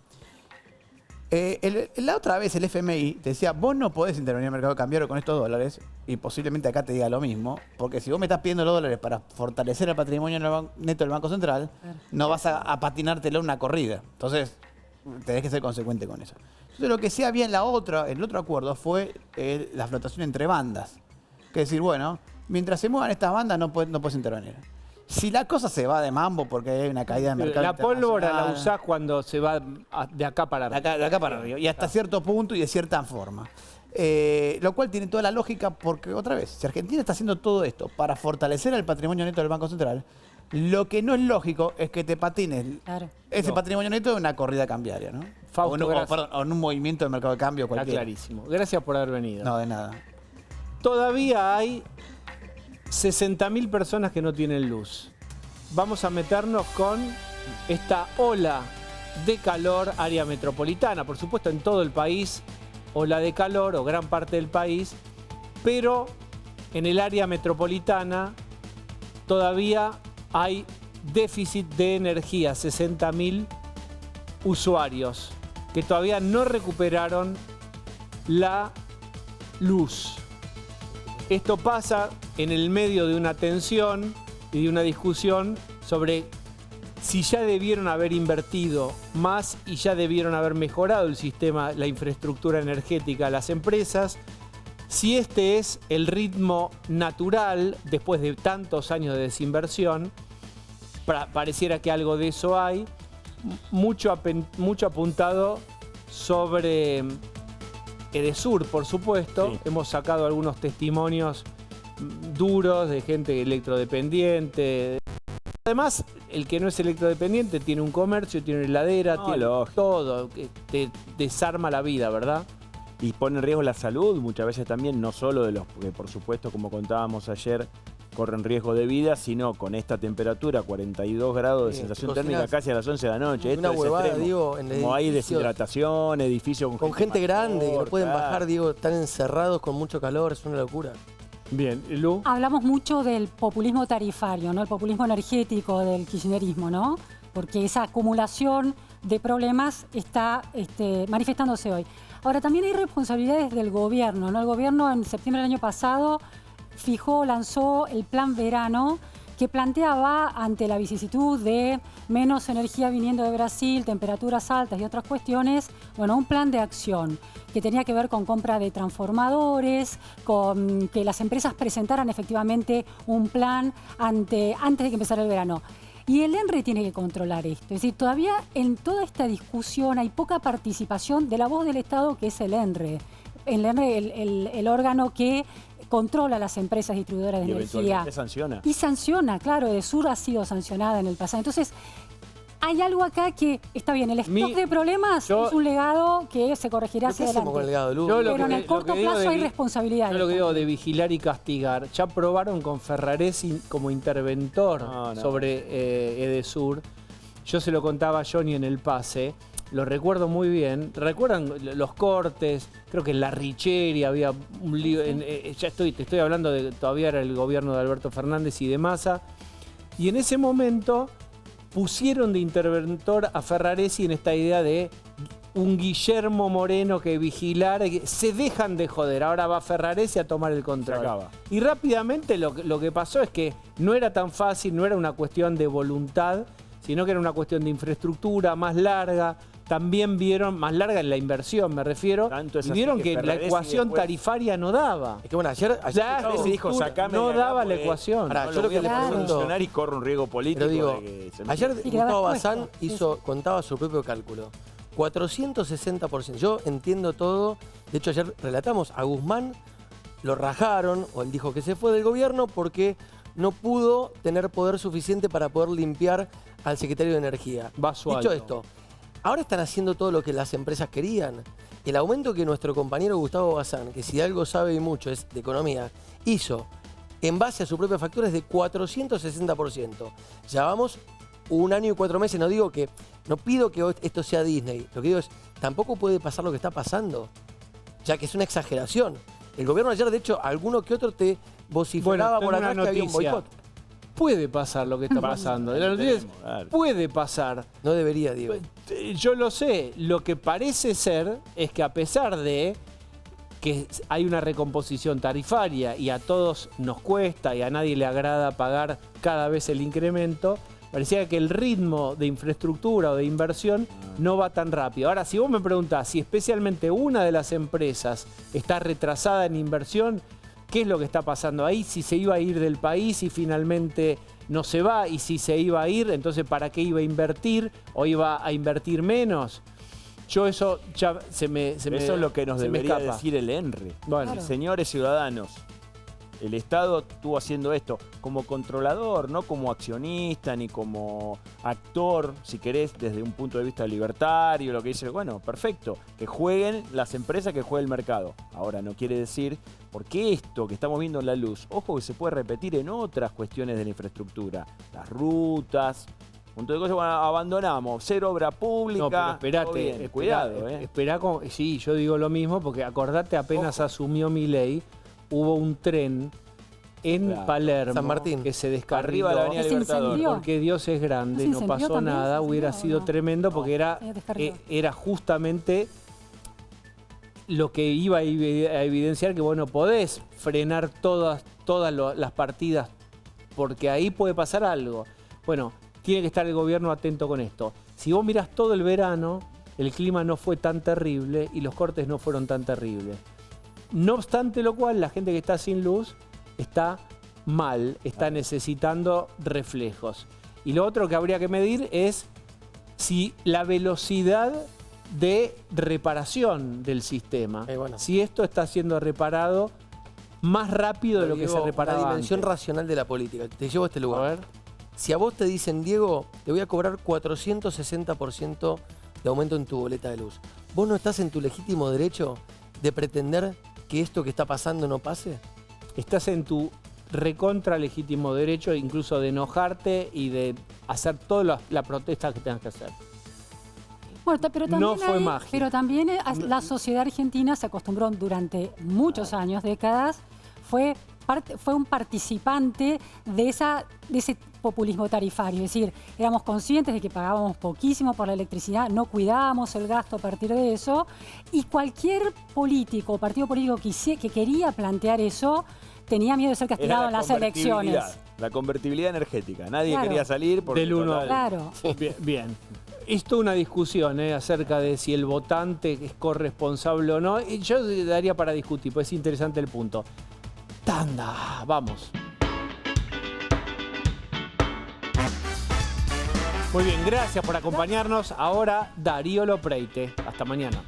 P: La otra vez el FMI te decía, vos no podés intervenir en el mercado cambiario con estos dólares, y posiblemente acá te diga lo mismo, porque si vos me estás pidiendo los dólares para fortalecer el patrimonio neto del Banco Central, no vas a patinártelo en una corrida. Entonces, tenés que ser consecuente con eso. Entonces, lo que sí había en el otro acuerdo fue la flotación entre bandas. Que es decir, bueno, mientras se muevan estas bandas no puedes intervenir. Si la cosa se va de mambo porque hay una caída de mercado
A: La pólvora la
P: internacional,
A: usás cuando se va de acá para arriba.
P: de acá para arriba. Y hasta cierto punto y de cierta forma. Lo cual tiene toda la lógica porque, otra vez, si Argentina está haciendo todo esto para fortalecer el patrimonio neto del Banco Central, lo que no es lógico es que te patines ese patrimonio neto en una corrida cambiaria, ¿no?
A: Fausto, gracias.
P: O en un movimiento de mercado de cambio
A: Está
P: cualquiera.
A: clarísimo. Gracias por haber venido.
P: No, de nada.
A: Todavía hay 60.000 personas que no tienen luz. Vamos a meternos con esta ola de calor área metropolitana. Por supuesto, en todo el país, ola de calor o gran parte del país, pero en el área metropolitana todavía hay déficit de energía. 60.000 usuarios que todavía no recuperaron la luz. Esto pasa en el medio de una tensión y de una discusión sobre si ya debieron haber invertido más y ya debieron haber mejorado el sistema, la infraestructura energética a las empresas, si este es el ritmo natural después de tantos años de desinversión. Pareciera que algo de eso hay, mucho apuntado sobre Edesur, por supuesto. Sí. Hemos sacado algunos testimonios duros de gente electrodependiente. Además, el que no es electrodependiente tiene un comercio, tiene una heladera, tiene todo, que te desarma la vida, ¿verdad?
F: Y pone en riesgo la salud muchas veces también, no solo de los que, por supuesto, como contábamos ayer, corren riesgo de vida, sino con esta temperatura, 42 grados de sensación térmica casi a las 11 de la noche.
H: Una huevada, digo, en el
F: como hay deshidratación, edificios
H: con gente grande que no pueden bajar, digo, están encerrados con mucho calor, es una locura.
A: Bien, Lu.
I: Hablamos mucho del populismo tarifario, ¿no? El populismo energético del kirchnerismo, ¿no? Porque esa acumulación de problemas está manifestándose hoy. Ahora, también hay responsabilidades del gobierno, ¿no? El gobierno en septiembre del año pasado lanzó el plan verano, que planteaba, ante la vicisitud de menos energía viniendo de Brasil, temperaturas altas y otras cuestiones, bueno, un plan de acción que tenía que ver con compra de transformadores, con que las empresas presentaran efectivamente un plan antes de que empezara el verano. Y el ENRE tiene que controlar esto. Es decir, todavía en toda esta discusión hay poca participación de la voz del Estado, que es el ENRE. El ENRE, el órgano que controla las empresas distribuidoras de energía.
F: Sanciona.
I: Y sanciona, claro, Edesur ha sido sancionada en el pasado. Entonces, hay algo acá que está bien, el stock de problemas es un legado que se corregirá hacia adelante.
H: Con el legado, Lu?
I: Pero en el corto plazo hay responsabilidades.
A: Yo lo que digo de vigilar y castigar, ya probaron con Ferraresi como interventor sobre Edesur. Yo se lo contaba a Johnny en el pase. Lo recuerdo muy bien. ¿Recuerdan los cortes? Creo que en La Richeri había un lío. Te estoy hablando de todavía era el gobierno de Alberto Fernández y de Massa. Y en ese momento pusieron de interventor a Ferraresi en esta idea de un Guillermo Moreno que vigilar. Se dejan de joder. Ahora va Ferraresi a tomar el control.
F: Se acaba.
A: Y rápidamente lo que pasó es que no era tan fácil, no era una cuestión de voluntad, sino que era una cuestión de infraestructura más larga. También vieron, más larga en la inversión me refiero, y vieron que la ecuación tarifaria no daba.
H: Es que bueno, ayer
F: se dijo, sacame
A: no daba la ecuación.
F: Ahora, yo lo que le funcionar y corre un riesgo político.
H: Pero digo,
F: de que
H: ayer Gustavo Bazán contaba su propio cálculo. 460%. Yo entiendo todo. De hecho, ayer relatamos, a Guzmán lo rajaron, o él dijo que se fue del gobierno porque no pudo tener poder suficiente para poder limpiar al secretario de Energía. Dicho esto, ahora están haciendo todo lo que las empresas querían. El aumento que nuestro compañero Gustavo Bazán, que si algo sabe y mucho es de economía, hizo en base a su propia factura es de 460%. Ya vamos 1 año y 4 meses. No pido que esto sea Disney. Lo que digo es, tampoco puede pasar lo que está pasando, ya que es una exageración. El gobierno ayer, de hecho, alguno que otro te vociferaba por atrás que había un boicot.
A: Puede pasar lo que está pasando. Puede pasar.
H: No debería, digo.
A: Yo lo sé. Lo que parece ser es que a pesar de que hay una recomposición tarifaria y a todos nos cuesta y a nadie le agrada pagar cada vez el incremento, parecía que el ritmo de infraestructura o de inversión no va tan rápido. Ahora, si vos me preguntás si especialmente una de las empresas está retrasada en inversión, ¿qué es lo que está pasando ahí? Si se iba a ir del país y finalmente no se va, y si se iba a ir, entonces ¿para qué iba a invertir? ¿O iba a invertir menos? Yo eso ya eso es
F: lo que nos debería decir el ENRE.
A: Bueno.
F: Claro. Señores ciudadanos, el Estado estuvo haciendo esto como controlador, no como accionista ni como actor, si querés, desde un punto de vista libertario, lo que dice, bueno, perfecto, que jueguen las empresas, que juegue el mercado. Ahora, no quiere decir, porque esto que estamos viendo en la luz, ojo que se puede repetir en otras cuestiones de la infraestructura, las rutas, un montón de cosas, bueno, abandonamos, cero obra pública.
A: No, pero espérate,
F: cuidado.
A: Esperá sí, yo digo lo mismo, porque acordate, apenas asumió Milei, hubo un tren en Palermo,
H: San Martín,
A: que se descarriló
F: arriba de la Avenida Libertador,
A: porque Dios es grande, no pasó nada, hubiera sido tremendo, porque era justamente lo que iba a evidenciar que vos no podés frenar todas las partidas, porque ahí puede pasar algo. Bueno, tiene que estar el gobierno atento con esto. Si vos mirás todo el verano, el clima no fue tan terrible y los cortes no fueron tan terribles. No obstante lo cual, la gente que está sin luz está mal, está necesitando reflejos. Y lo otro que habría que medir es si la velocidad de reparación del sistema, si esto está siendo reparado más rápido de lo que se reparaba
H: La dimensión
A: antes.
H: racional de la política. Te llevo a este lugar. A ver. Si a vos te dicen, Diego, te voy a cobrar 460% de aumento en tu boleta de luz, ¿vos no estás en tu legítimo derecho de pretender que esto que está pasando no pase?
A: Estás en tu recontra legítimo derecho, incluso de enojarte y de hacer toda la protesta que tengas que hacer.
I: Bueno, pero también,
A: no fue magia.
I: Pero también la sociedad argentina se acostumbró durante muchos años, décadas, fue un participante de ese populismo tarifario. Es decir, éramos conscientes de que pagábamos poquísimo por la electricidad, no cuidábamos el gasto a partir de eso, y cualquier político o partido político que quería plantear eso tenía miedo de ser castigado en las elecciones.
F: La convertibilidad energética. Nadie
I: Claro.
F: quería salir porque...
A: Del uno.
I: Claro.
A: Bien. Esto es una discusión acerca de si el votante es corresponsable o no. Y yo daría para discutir, pues es interesante el punto. Tanda, vamos. Muy bien, gracias por acompañarnos. Ahora Darío Lopreite. Hasta mañana.